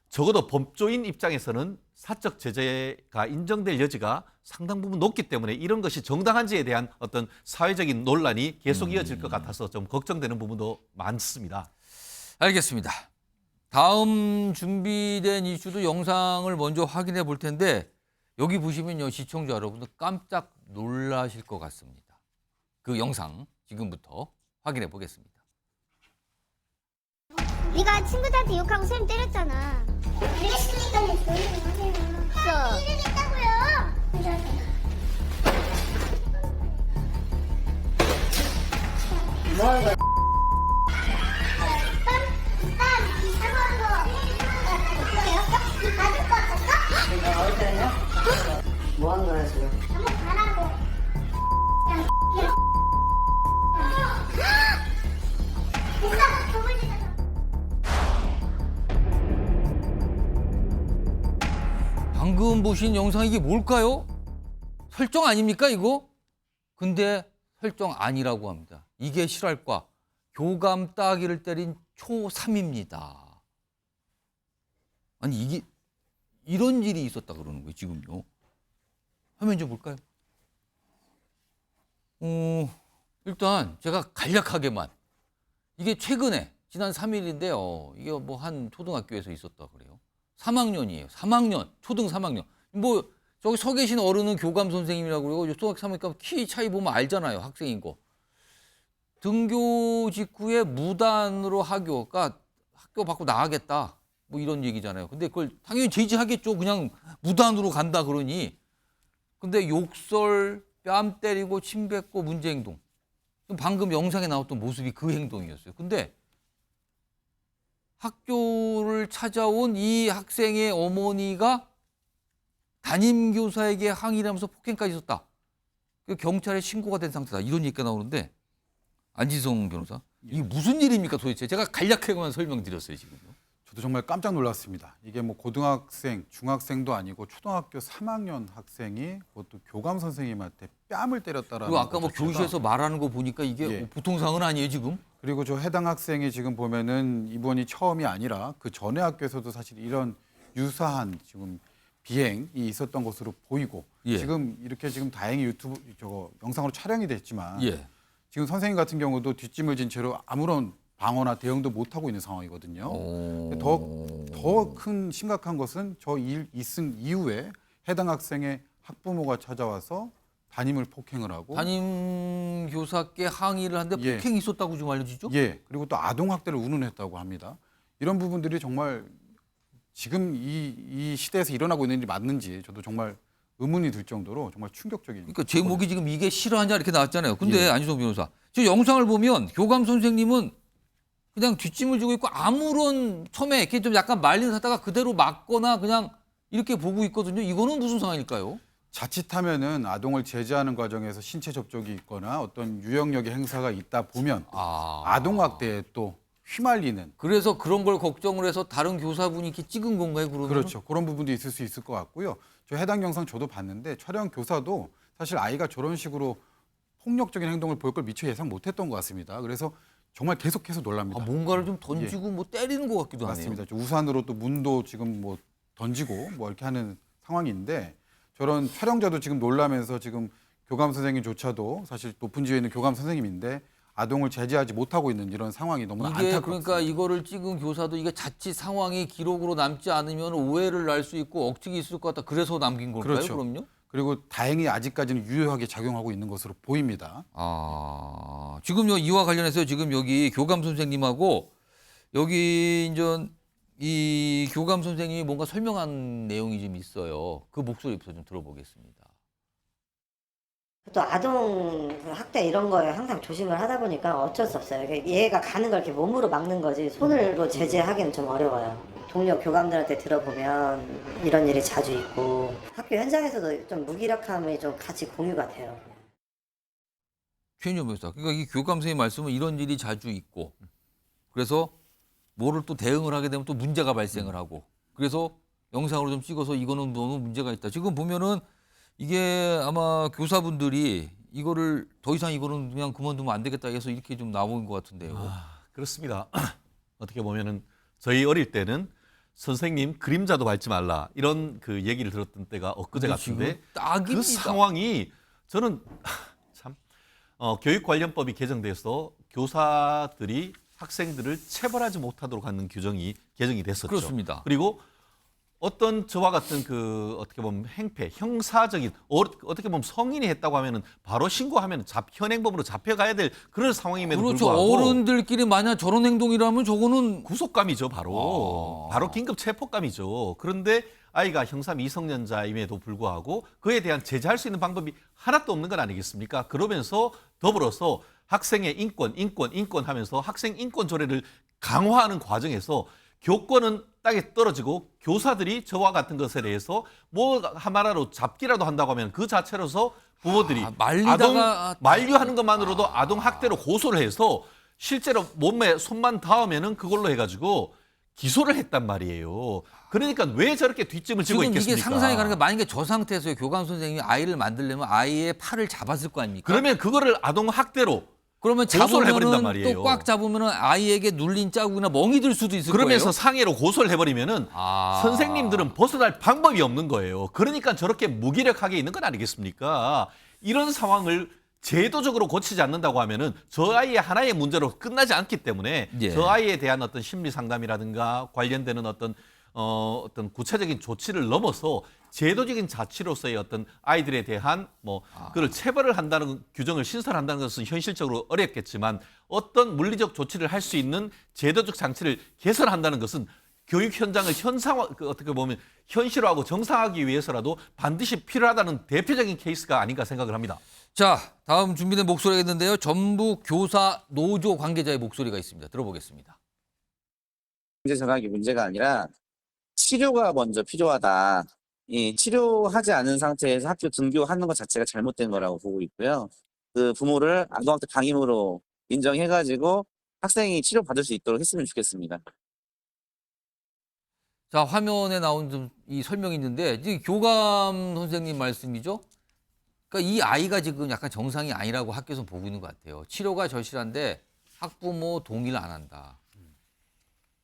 적어도 법조인 입장에서는 사적 제재가 인정될 여지가 상당 부분 높기 때문에 이런 것이 정당한지에 대한 어떤 사회적인 논란이 계속 이어질 것 같아서 좀 걱정되는 부분도 많습니다. 알겠습니다. 다음 준비된 이슈도 영상을 먼저 확인해 볼 텐데 여기 보시면요 시청자 여러분들 깜짝 놀라실 것 같습니다. 그 영상 지금부터 확인해 보겠습니다. 네가 친구들한테 욕하고 쌤 때렸잖아. 그랬으니까 조용히 하세요. 이러겠다고요. 뭐 하는 거야? 뭐 하는 거야 지금? 방금 보신 영상 이게 뭘까요? 설정 아닙니까 이거? 근데 설정 아니라고 합니다. 이게 실화과 교감 따귀를 때린 초3입니다. 아니 이게 이런 일이 있었다 그러는 거예요 지금요. 화면 좀 볼까요? 일단 제가 간략하게만 이게 최근에 지난 3일인데요. 이게 뭐 한 초등학교에서 있었다 그래요. 3학년이에요. 3학년 초등 3학년. 뭐 저기 서 계신 어른은 교감 선생님이라고 그러고 초등학교 3학년 키 차이 보면 알잖아요. 학생인 거. 등교 직후에 무단으로 학교가 학교 밖으로 나가겠다. 뭐 이런 얘기잖아요. 근데 그걸 당연히 제지하겠죠. 그냥 무단으로 간다 그러니. 근데 욕설, 뺨 때리고 침 뱉고 문제 행동. 방금 영상에 나왔던 모습이 그 행동이었어요. 근데 학교를 찾아온 이 학생의 어머니가 담임교사에게 항의를 하면서 폭행까지 있었다. 경찰에 신고가 된 상태다. 이런 얘기가 나오는데 안지성 변호사, 이게 무슨 일입니까 도대체? 제가 간략하게만 설명드렸어요 지금요. 저도 정말 깜짝 놀랐습니다. 이게 뭐 고등학생, 중학생도 아니고 초등학교 3학년 학생이 그것도 교감 선생님한테 뺨을 때렸다라는. 그리고 아까 뭐 교실에서 말하는 거 보니까 이게 보통 상은 아니에요 지금. 그리고 저 해당 학생이 지금 보면은 이번이 처음이 아니라 그 전에 학교에서도 사실 이런 유사한 지금 비행이 있었던 것으로 보이고 예. 지금 이렇게 지금 다행히 유튜브 영상으로 촬영이 됐지만 예. 지금 선생님 같은 경우도 뒷짐을 진 채로 아무런 방어나 대응도 못 하고 있는 상황이거든요. 더 큰 심각한 것은 저 일 있은 이후에 해당 학생의 학부모가 찾아와서 담임을 폭행을 하고 담임 교사께 항의를 하는데 예. 폭행이 있었다고 지금 알려지죠? 예. 그리고 또 아동 학대를 운운했다고 합니다. 이런 부분들이 정말 지금 이 시대에서 일어나고 있는 일이 맞는지 저도 정말 의문이 들 정도로 정말 충격적인. 그러니까 제목이 지금 이게 실화냐 이렇게 나왔잖아요. 근데 예. 안희정 변호사, 저 영상을 보면 교감 선생님은 그냥 뒷짐을 지고 있고 아무런 처음에 이렇게 좀 약간 말린 하다가 그대로 맞거나 그냥 이렇게 보고 있거든요. 이거는 무슨 상황일까요? 자칫하면은 아동을 제재하는 과정에서 신체 접촉이 있거나 어떤 유형력의 행사가 있다 보면 아동 학대에 또 휘말리는. 그래서 그런 걸 걱정을 해서 다른 교사분이 이렇게 찍은 건가요? 그러면? 그렇죠. 그런 부분도 있을 수 있을 것 같고요. 저 해당 영상 저도 봤는데 촬영 교사도 사실 아이가 저런 식으로 폭력적인 행동을 보일 걸 미처 예상 못했던 것 같습니다. 그래서 정말 계속해서 놀랍니다. 뭔가를 좀 던지고 뭐 때리는 것 같기도 하네요. 맞습니다. 우산으로 또 문도 지금 뭐 던지고 뭐 이렇게 하는 상황인데 저런 촬영자도 지금 놀라면서 지금 교감 선생님조차도 사실 높은 지위에 있는 교감 선생님인데 아동을 제재하지 못하고 있는 이런 상황이 너무나 이게 안타깝습니다. 그러니까 이거를 찍은 교사도 이게 자칫 상황이 기록으로 남지 않으면 오해를 날 수 있고 억측이 있을 것 같다. 그래서 남긴 걸까요? 그렇죠. 그럼요? 그리고 다행히 아직까지는 유효하게 작용하고 있는 것으로 보입니다. 지금 이와 관련해서 지금 여기 교감 선생님하고 여기 이제 이 교감 선생님이 뭔가 설명한 내용이 좀 있어요. 그 목소리부터 좀 들어보겠습니다. 또 아동 학대 이런 거에 항상 조심을 하다 보니까 어쩔 수 없어요. 얘가 가는 걸 이렇게 몸으로 막는 거지 손으로 제재하기는 좀 어려워요. 동료 교감들한테 들어보면 이런 일이 자주 있고 학교 현장에서도 좀 무기력함이 좀 같이 공유가 돼요. 최인영 변호사. 그러니까 이 교감 선생님 말씀은 이런 일이 자주 있고 그래서 뭐를 또 대응을 하게 되면 또 문제가 발생을 하고 그래서 영상으로 좀 찍어서 이거는 너무 문제가 있다. 지금 보면은 이게 아마 교사분들이 이거를 더 이상 이거는 그냥 그만두면 안 되겠다 해서 이렇게 좀 나온 것 같은데요. 그렇습니다. 어떻게 보면은 저희 어릴 때는 선생님 그림자도 밟지 말라 이런 그 얘기를 들었던 때가 엊그제 같은데 그 상황이 저는 참 교육관련법이 개정돼서 교사들이 학생들을 체벌하지 못하도록 하는 규정이 개정이 됐었죠. 그렇습니다. 그리고 어떤 저와 같은 그 어떻게 보면 행패, 형사적인 어떻게 보면 성인이 했다고 하면은 바로 신고하면 현행범으로 잡혀가야 될 그런 상황임에도 그렇죠. 불구하고 어른들끼리 만약 저런 행동이라면 저거는 구속감이죠, 바로 긴급 체포감이죠. 그런데 아이가 형사 미성년자임에도 불구하고 그에 대한 제재할 수 있는 방법이 하나도 없는 건 아니겠습니까? 그러면서 더불어서 학생의 인권 하면서 학생 인권 조례를 강화하는 과정에서 교권은 땅에 떨어지고 교사들이 저와 같은 것에 대해서 뭐 하나로 잡기라도 한다고 하면 그 자체로서 부모들이 아동 만류하는 것만으로도 아동 학대로 고소를 해서 실제로 몸에 손만 닿으면은 그걸로 해가지고 기소를 했단 말이에요. 그러니까 왜 저렇게 뒷짐을 지고 있겠습니까? 이게 상상이 가는 게 만약에 저 상태에서 교감 선생님이 아이를 만들려면 아이의 팔을 잡았을 거 아닙니까? 그러면 그거를 아동 학대로 그러면 고소를 해버린단 잡으면은 말이에요. 또 꽉 잡으면은 아이에게 눌린 자국이나 멍이 들 수도 있을 그러면서 거예요. 상해로 고소를 해버리면은 선생님들은 벗어날 방법이 없는 거예요. 그러니까 저렇게 무기력하게 있는 건 아니겠습니까? 이런 상황을 제도적으로 고치지 않는다고 하면은 저 아이의 하나의 문제로 끝나지 않기 때문에 저 아이에 대한 어떤 심리 상담이라든가 관련되는 어떤 구체적인 조치를 넘어서 제도적인 자치로서의 어떤 아이들에 대한 그걸 체벌을 한다는 규정을 신설한다는 것은 현실적으로 어렵겠지만 어떤 물리적 조치를 할 수 있는 제도적 장치를 개선한다는 것은 교육 현장을 어떻게 보면 현실화하고 정상화하기 위해서라도 반드시 필요하다는 대표적인 케이스가 아닌가 생각을 합니다. 자, 다음 준비된 목소리가 있는데요. 전북 교사 노조 관계자의 목소리가 있습니다. 들어보겠습니다. 문제 정학이 문제가 아니라 치료가 먼저 필요하다. 이 치료하지 않은 상태에서 학교 등교하는 것 자체가 잘못된 거라고 보고 있고요. 그 부모를 아동학대 강임으로 인정해가지고 학생이 치료받을 수 있도록 했으면 좋겠습니다. 자, 화면에 나온 이 설명이 있는데 이제 교감 선생님 말씀이죠. 그러니까 이 아이가 지금 약간 정상이 아니라고 학교에서 보고 있는 것 같아요. 치료가 절실한데 학부모 동의를 안 한다.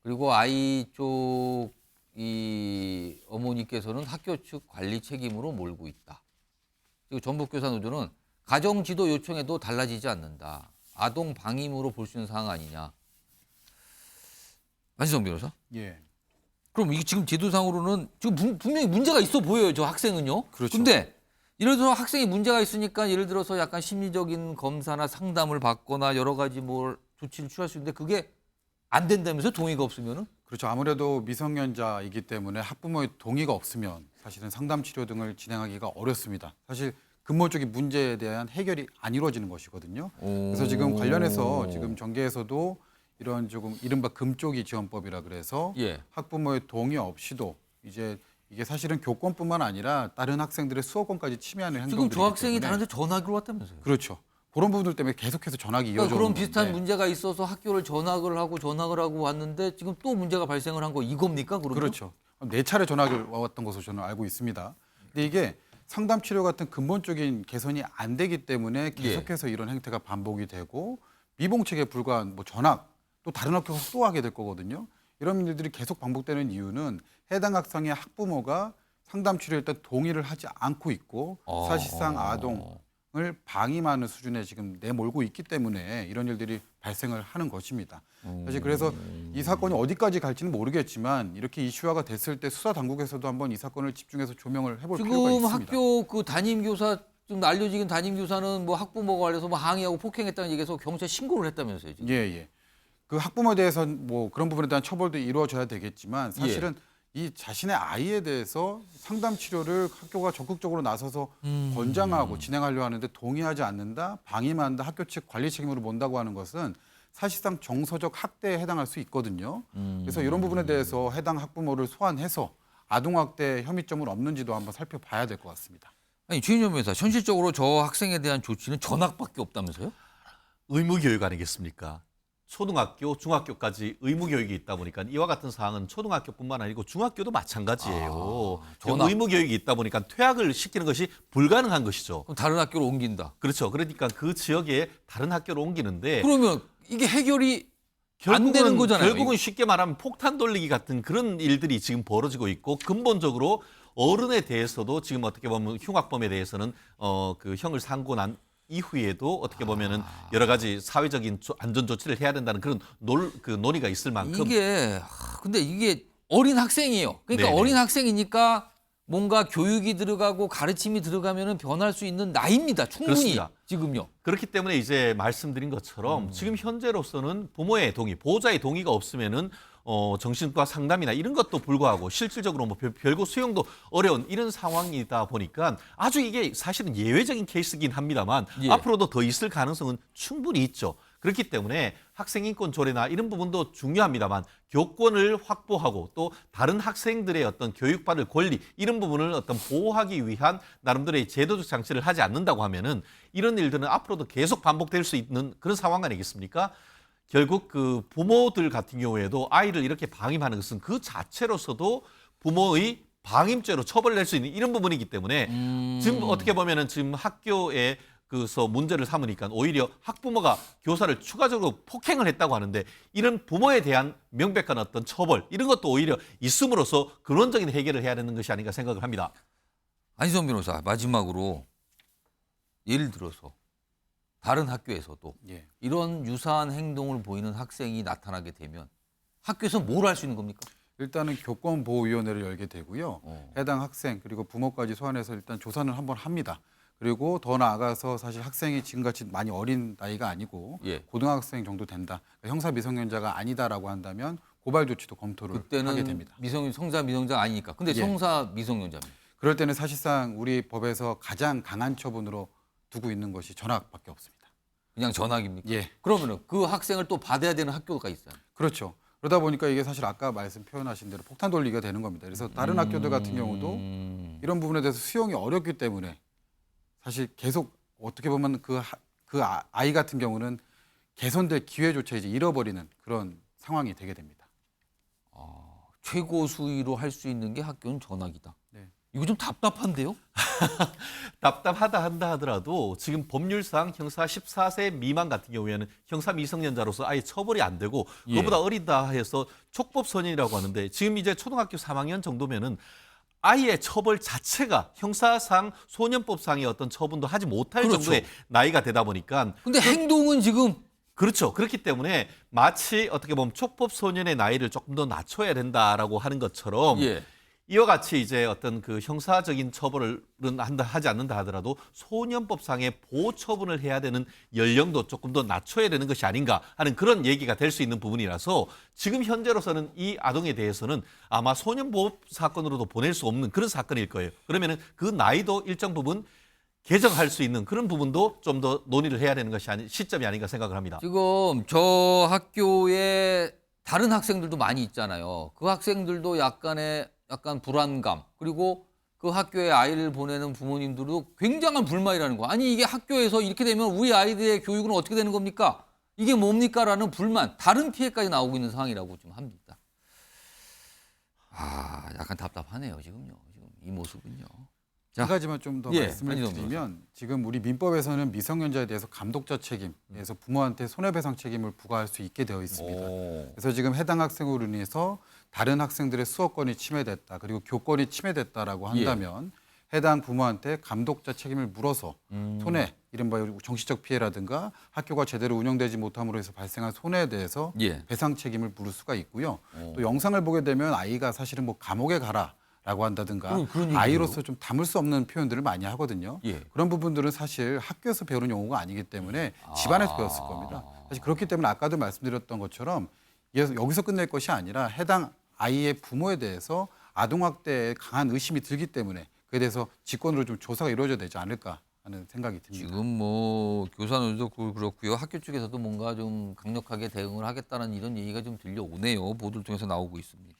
그리고 아이 쪽 이 어머니께서는 학교 측 관리 책임으로 몰고 있다. 그리고 전북교사 노조는 가정 지도 요청에도 달라지지 않는다. 아동 방임으로 볼 수 있는 사항 아니냐. 안시성 변호사? 예. 그럼 이게 지금 제도상으로는 지금 분명히 문제가 있어 보여요. 저 학생은요. 그렇죠. 근데 예를 들어 학생이 문제가 있으니까 예를 들어서 약간 심리적인 검사나 상담을 받거나 여러 가지 뭘 조치를 취할 수 있는데 그게 안 된다면서 동의가 없으면은? 그렇죠. 아무래도 미성년자이기 때문에 학부모의 동의가 없으면 사실은 상담 치료 등을 진행하기가 어렵습니다. 사실 근본적인 문제에 대한 해결이 안 이루어지는 것이거든요. 그래서 지금 관련해서 지금 정계에서도 이런 조금 이른바 금쪽이 지원법이라 그래서 예. 학부모의 동의 없이도 이제 이게 사실은 교권뿐만 아니라 다른 학생들의 수업권까지 침해하는 행동들이기 지금 저 학생이 때문에 다른데 전학을 왔다면서요? 그렇죠. 그런 부분들 때문에 계속해서 전학이 이어져 그런 오는 비슷한 건데. 문제가 있어서 학교를 전학을 하고 왔는데 지금 또 문제가 발생을 한 거 이겁니까? 그러면? 그렇죠. 4차례 전학을 와왔던 것으로 저는 알고 있습니다. 근데 이게 상담 치료 같은 근본적인 개선이 안 되기 때문에 계속해서 이런 행태가 반복이 되고 미봉책에 불과한 뭐 전학 또 다른 학교 가서 또 하게 될 거거든요. 이런 일들이 계속 반복되는 이유는 해당 학생의 학부모가 상담 치료에 일단 동의를 하지 않고 있고 사실상 아동을 방임하는 수준에 지금 내몰고 있기 때문에 이런 일들이 발생을 하는 것입니다. 사실 그래서 이 사건이 어디까지 갈지는 모르겠지만 이렇게 이슈화가 됐을 때 수사 당국에서도 한번 이 사건을 집중해서 조명을 해볼 필요가 지금 있습니다. 학교 그 담임 교사 좀 알려지긴 담임 교사는 뭐 학부모가 관련해서 뭐 항의하고 폭행했다는 얘기해서 경찰 신고를 했다면서요. 지금. 예. 그 학부모에 대해서 뭐 그런 부분에 대한 처벌도 이루어져야 되겠지만 사실은 이 자신의 아이에 대해서 상담 치료를 학교가 적극적으로 나서서 권장하고 진행하려 하는데 동의하지 않는다, 방임한다, 학교 측 관리 책임으로 본다고 하는 것은 사실상 정서적 학대에 해당할 수 있거든요. 그래서 이런 부분에 대해서 해당 학부모를 소환해서 아동학대 혐의점은 없는지도 한번 살펴봐야 될 것 같습니다. 아니 최인현 변호사, 현실적으로 저 학생에 대한 조치는 전학밖에 없다면서요? 의무교육 아니겠습니까? 초등학교, 중학교까지 의무교육이 있다 보니까 이와 같은 사항은 초등학교뿐만 아니고 중학교도 마찬가지예요. 의무교육이 있다 보니까 퇴학을 시키는 것이 불가능한 것이죠. 그럼 다른 학교로 옮긴다. 그렇죠. 그러니까 그 지역에 다른 학교로 옮기는데 그러면 이게 해결이 안 되는 거잖아요. 결국은 쉽게 말하면 폭탄 돌리기 같은 그런 일들이 지금 벌어지고 있고 근본적으로 어른에 대해서도 지금 어떻게 보면 흉악범에 대해서는 그 형을 상고 난 이후에도 어떻게 보면은 여러 가지 사회적인 안전 조치를 해야 된다는 그런 논의가 있을 만큼 근데 이게 어린 학생이에요. 그러니까 네네. 어린 학생이니까 뭔가 교육이 들어가고 가르침이 들어가면은 변할 수 있는 나이입니다. 충분히 그렇습니다. 지금요. 그렇기 때문에 이제 말씀드린 것처럼 지금 현재로서는 부모의 동의, 보호자의 동의가 없으면은 정신과 상담이나 이런 것도 불구하고 실질적으로 뭐 별거 수용도 어려운 이런 상황이다 보니까 아주 이게 사실은 예외적인 케이스긴 합니다만 앞으로도 더 있을 가능성은 충분히 있죠. 그렇기 때문에 학생인권 조례나 이런 부분도 중요합니다만 교권을 확보하고 또 다른 학생들의 어떤 교육받을 권리 이런 부분을 어떤 보호하기 위한 나름대로의 제도적 장치를 하지 않는다고 하면은 이런 일들은 앞으로도 계속 반복될 수 있는 그런 상황 아니겠습니까? 결국 그 부모들 같은 경우에도 아이를 이렇게 방임하는 것은 그 자체로서도 부모의 방임죄로 처벌낼 수 있는 이런 부분이기 때문에 지금 어떻게 보면은 지금 학교에 그래서 문제를 삼으니까 오히려 학부모가 교사를 추가적으로 폭행을 했다고 하는데 이런 부모에 대한 명백한 어떤 처벌 이런 것도 오히려 있음으로써 근원적인 해결을 해야 되는 것이 아닌가 생각을 합니다. 안희정 변호사, 마지막으로 예를 들어서 다른 학교에서도 이런 유사한 행동을 보이는 학생이 나타나게 되면 학교에서 뭘 할 수 있는 겁니까? 일단은 교권보호위원회를 열게 되고요. 해당 학생 그리고 부모까지 소환해서 일단 조사를 한번 합니다. 그리고 더 나아가서 사실 학생이 지금같이 많이 어린 나이가 아니고 고등학생 정도 된다. 그러니까 형사 미성년자가 아니다라고 한다면 고발 조치도 검토를 하게 됩니다. 성사 미성년자 아니니까. 근데 성사 미성년자입니다. 그럴 때는 사실상 우리 법에서 가장 강한 처분으로 두고 있는 것이 전학밖에 없습니다. 그냥 전학입니까? 예. 그러면은 그 학생을 또 받아야 되는 학교가 있어요. 그렇죠. 그러다 보니까 이게 사실 아까 표현하신 대로 폭탄 돌리기가 되는 겁니다. 그래서 다른 학교들 같은 경우도 이런 부분에 대해서 수용이 어렵기 때문에 사실 계속 어떻게 보면 그 아이 같은 경우는 개선될 기회조차 이제 잃어버리는 그런 상황이 되게 됩니다. 최고 수위로 할 수 있는 게 학교는 전학이다. 네. 이거 좀 답답한데요? 답답하다 한다 하더라도 지금 법률상 형사 14세 미만 같은 경우에는 형사 미성년자로서 아예 처벌이 안 되고 그보다 어리다 해서 촉법소년이라고 하는데 지금 이제 초등학교 3학년 정도면은 아예 처벌 자체가 형사상 소년법상의 어떤 처분도 하지 못할 정도의 나이가 되다 보니까 근데 행동은 지금 그렇죠. 그렇기 때문에 마치 어떻게 보면 촉법 소년의 나이를 조금 더 낮춰야 된다라고 하는 것처럼 이와 같이 이제 어떤 그 형사적인 처벌은 하지 않는다 하더라도 소년법상의 보호 처분을 해야 되는 연령도 조금 더 낮춰야 되는 것이 아닌가 하는 그런 얘기가 될 수 있는 부분이라서 지금 현재로서는 이 아동에 대해서는 아마 소년보호 사건으로도 보낼 수 없는 그런 사건일 거예요. 그러면은 그 나이도 일정 부분 개정할 수 있는 그런 부분도 좀 더 논의를 해야 되는 것이 시점이 아닌가 생각을 합니다. 지금 저 학교에 다른 학생들도 많이 있잖아요. 그 학생들도 약간 불안감, 그리고 그 학교에 아이를 보내는 부모님들도 굉장한 불만이라는 거. 아니 이게 학교에서 이렇게 되면 우리 아이들의 교육은 어떻게 되는 겁니까? 이게 뭡니까? 라는 불만, 다른 피해까지 나오고 있는 상황이라고 좀 합니다. 약간 답답하네요, 지금요. 지금 이 모습은요. 한 가지만 좀 더 말씀을 드리면 지금 우리 민법에서는 미성년자에 대해서 감독자 책임에서 부모한테 손해배상 책임을 부과할 수 있게 되어 있습니다. 그래서 지금 해당 학생으로 인해서 다른 학생들의 수업권이 침해됐다, 그리고 교권이 침해됐다라고 한다면 해당 부모한테 감독자 책임을 물어서 손해, 이른바 정신적 피해라든가 학교가 제대로 운영되지 못함으로 해서 발생한 손해에 대해서 배상 책임을 물을 수가 있고요. 또 영상을 보게 되면 아이가 사실은 뭐 감옥에 가라 라고 한다든가 아이로서 좀 담을 수 없는 표현들을 많이 하거든요. 그런 부분들은 사실 학교에서 배우는 용어가 아니기 때문에 집안에서 배웠을 겁니다. 사실 그렇기 때문에 아까도 말씀드렸던 것처럼 여기서 끝낼 것이 아니라 해당 아이의 부모에 대해서 아동학대에 강한 의심이 들기 때문에 그에 대해서 직권으로 좀 조사가 이루어져야 되지 않을까 하는 생각이 듭니다. 지금 뭐 교사들도 그렇고요. 학교 쪽에서도 뭔가 좀 강력하게 대응을 하겠다는 이런 얘기가 좀 들려오네요. 보도를 통해서 나오고 있습니다.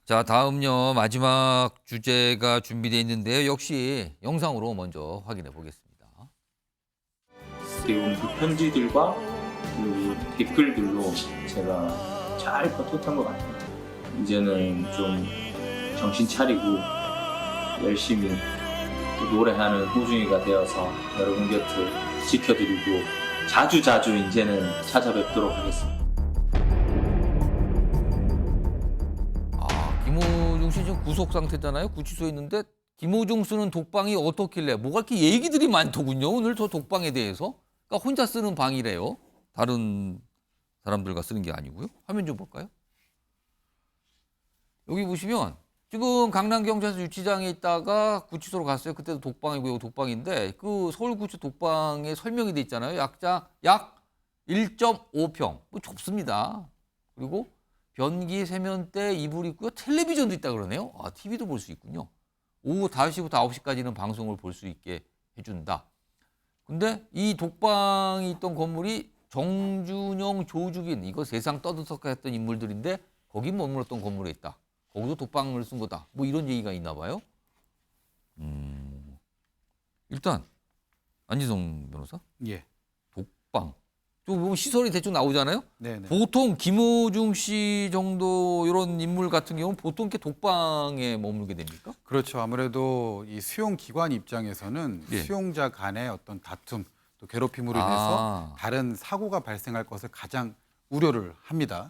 자, 다음요. 마지막 주제가 준비되어 있는데요. 역시 영상으로 먼저 확인해 보겠습니다. 그리고 그 편지들과 그 댓글들로 제가 잘 버텼던 것 같아요. 이제는 좀 정신 차리고 열심히 또 노래하는 호중이가 되어서 여러분 곁을 지켜드리고 자주 이제는 찾아뵙도록 하겠습니다. 김호중 씨 지금 구속 상태잖아요. 구치소에 있는데 김호중 쓰는 독방이 어떻길래 뭐가 이렇게 얘기들이 많더군요. 오늘 저 독방에 대해서. 그러니까 혼자 쓰는 방이래요. 다른 사람들과 쓰는 게 아니고요. 화면 좀 볼까요? 여기 보시면 지금 강남경찰서 유치장에 있다가 구치소로 갔어요. 그때도 독방이고 이거 독방인데 그 서울구치 독방에 설명이 돼 있잖아요. 약 1.5평. 뭐 좁습니다. 그리고 변기, 세면대, 이불 있고요. 텔레비전도 있다 그러네요. TV도 볼 수 있군요. 오후 5시부터 9시까지는 방송을 볼 수 있게 해준다. 근데 이 독방이 있던 건물이 정준영, 조주긴 이거 세상 떠들썩했던 인물들인데 거기 머물렀던 건물에 있다. 거기도 독방을 쓴 거다. 뭐 이런 얘기가 있나 봐요. 일단 안지성 변호사. 독방. 좀 보면 시설이 대충 나오잖아요. 네네. 보통 김호중 씨 정도 이런 인물 같은 경우는 보통 이렇게 독방에 머물게 됩니까? 그렇죠. 아무래도 이 수용 기관 입장에서는 수용자 간의 어떤 다툼, 또 괴롭힘으로 인해서 다른 사고가 발생할 것을 가장 우려를 합니다.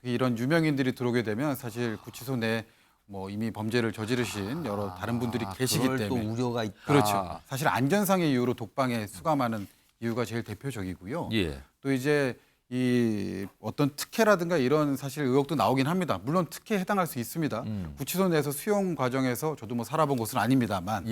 이런 유명인들이 들어오게 되면 사실 구치소 내에 뭐 이미 범죄를 저지르신 여러 다른 분들이 계시기 때문에 또 우려가 있다. 그렇죠. 사실 안전상의 이유로 독방에 수감하는 이유가 제일 대표적이고요. 또 이제 이 어떤 특혜라든가 이런 사실 의혹도 나오긴 합니다. 물론 특혜에 해당할 수 있습니다. 구치소 내에서 수용 과정에서 저도 뭐 살아본 곳은 아닙니다만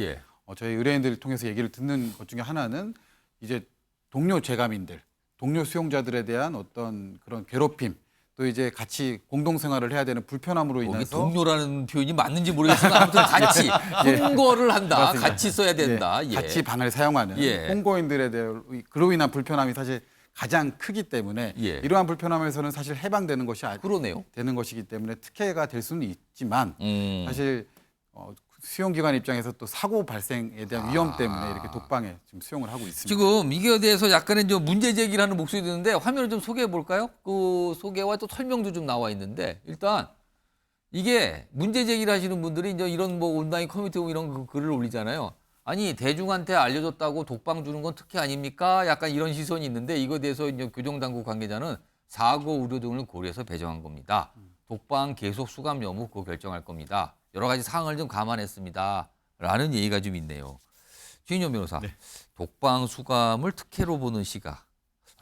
저희 의뢰인들을 통해서 얘기를 듣는 것 중에 하나는 이제 동료 재감인들, 동료 수용자들에 대한 어떤 그런 괴롭힘, 또 이제 같이 공동생활을 해야 되는 불편함으로 인해서 동료라는 표현이 맞는지 모르겠으나 아무튼 같이 홍거를 한다. 맞습니다. 같이 써야 된다. 같이 방을 사용하는 홍거인들에 대한 그로 인한 불편함이 사실 가장 크기 때문에 이러한 불편함에서는 사실 해방되는 것이 되는 것이기 때문에 특혜가 될 수는 있지만 사실 수용기관 입장에서 또 사고 발생에 대한 위험 때문에 이렇게 독방에 지금 수용을 하고 있습니다. 지금 이게 대해서 약간의 좀 문제 제기를 하는 목소리 듣는데 화면을 좀 소개해 볼까요? 그 소개와 또 설명도 좀 나와 있는데 일단 이게 문제 제기를 하시는 분들이 이제 이런 뭐 온라인 커뮤니티 이런 글을 올리잖아요. 아니 대중한테 알려줬다고 독방 주는 건 특혜 아닙니까? 약간 이런 시선이 있는데 이거에 대해서 이제 교정당국 관계자는 사고 우려 등을 고려해서 배정한 겁니다. 독방 계속 수감 여부 그거 결정할 겁니다. 여러 가지 사항을 좀 감안했습니다. 라는 얘기가 좀 있네요. 최인영 변호사, 독방 수감을 특혜로 보는 시각.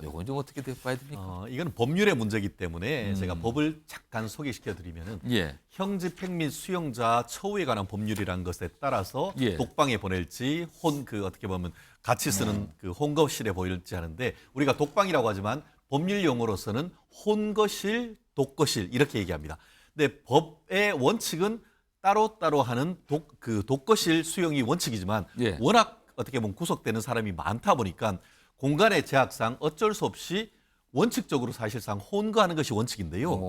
이건 좀 어떻게 봐야 됩니까? 이건 법률의 문제이기 때문에 제가 법을 잠깐 소개시켜 드리면은 형집행 및 수용자 처우에 관한 법률이라는 것에 따라서 독방에 보낼지 어떻게 보면 같이 쓰는 그 혼거실에 보낼지 하는데 우리가 독방이라고 하지만 법률 용어로서는 혼거실, 독거실 이렇게 얘기합니다. 근데 법의 원칙은 따로따로 하는 독거실 수용이 원칙이지만 워낙 어떻게 보면 구속되는 사람이 많다 보니까 공간의 제약상 어쩔 수 없이 원칙적으로 사실상 혼거하는 것이 원칙인데요.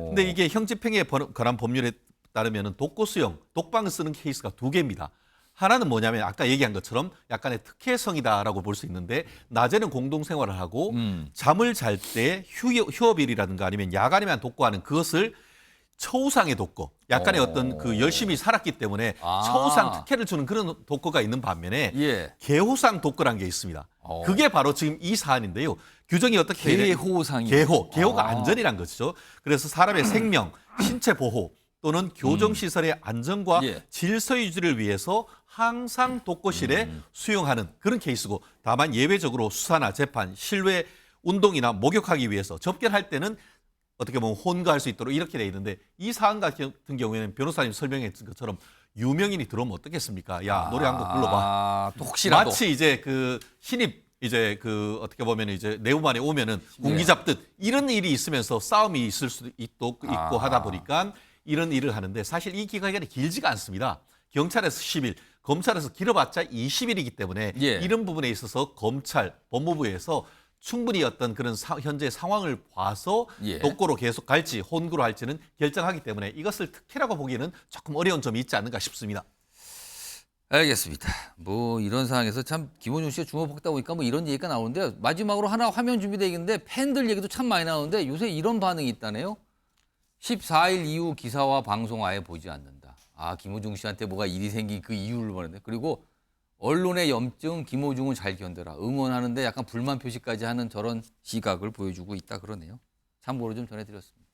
근데 이게 형집행에 관한 법률에 따르면 독거 수용, 독방을 쓰는 케이스가 두 개입니다. 하나는 뭐냐면 아까 얘기한 것처럼 약간의 특혜성이다라고 볼 수 있는데 낮에는 공동생활을 하고 잠을 잘 때 휴업일이라든가 아니면 야간에만 독거하는 그것을 처우상의 독거, 약간의 어떤 그 열심히 살았기 때문에 처우상 특혜를 주는 그런 독거가 있는 반면에 계호상 독거라는 게 있습니다. 그게 바로 지금 이 사안인데요. 규정이 어떻게 계호상이요? 계호가 안전이란 것이죠. 그래서 사람의 생명, 신체 보호 또는 교정시설의 안전과 질서 유지를 위해서 항상 독거실에 수용하는 그런 케이스고 다만 예외적으로 수사나 재판, 실외 운동이나 목욕하기 위해서 접견할 때는 어떻게 보면 혼거할 수 있도록 이렇게 돼 있는데 이 사안 같은 경우에는 변호사님 설명했던 것처럼 유명인이 들어오면 어떻겠습니까? 야 노래 한 곡 불러봐. 또 혹시라도 마치 이제 그 신입 이제 그 어떻게 보면 이제 내후반에 오면은 군기 잡듯 이런 일이 있으면서 싸움이 있을 수도 있고 하다 보니까 이런 일을 하는데 사실 이 기간이 길지가 않습니다. 경찰에서 10일, 검찰에서 길어봤자 20일이기 때문에 이런 부분에 있어서 검찰, 법무부에서 충분히 어떤 그런 현재 상황을 봐서 독거로 계속 갈지 혼구로 할지는 결정하기 때문에 이것을 특혜라고 보기에는 조금 어려운 점이 있지 않는가 싶습니다. 알겠습니다. 뭐 이런 상황에서 참 김호중 씨가 주목받다 보니까 뭐 이런 얘기가 나오는데 마지막으로 하나 화면 준비되어 있는데 팬들 얘기도 참 많이 나오는데 요새 이런 반응이 있다네요. 14일 이후 기사와 방송 아예 보지 않는다. 김호중 씨한테 뭐가 일이 생긴 그 이유를 말하는데 그리고 언론의 염증 김호중은 잘 견뎌라. 응원하는데 약간 불만 표시까지 하는 저런 시각을 보여주고 있다 그러네요. 참고로 좀 전해드렸습니다.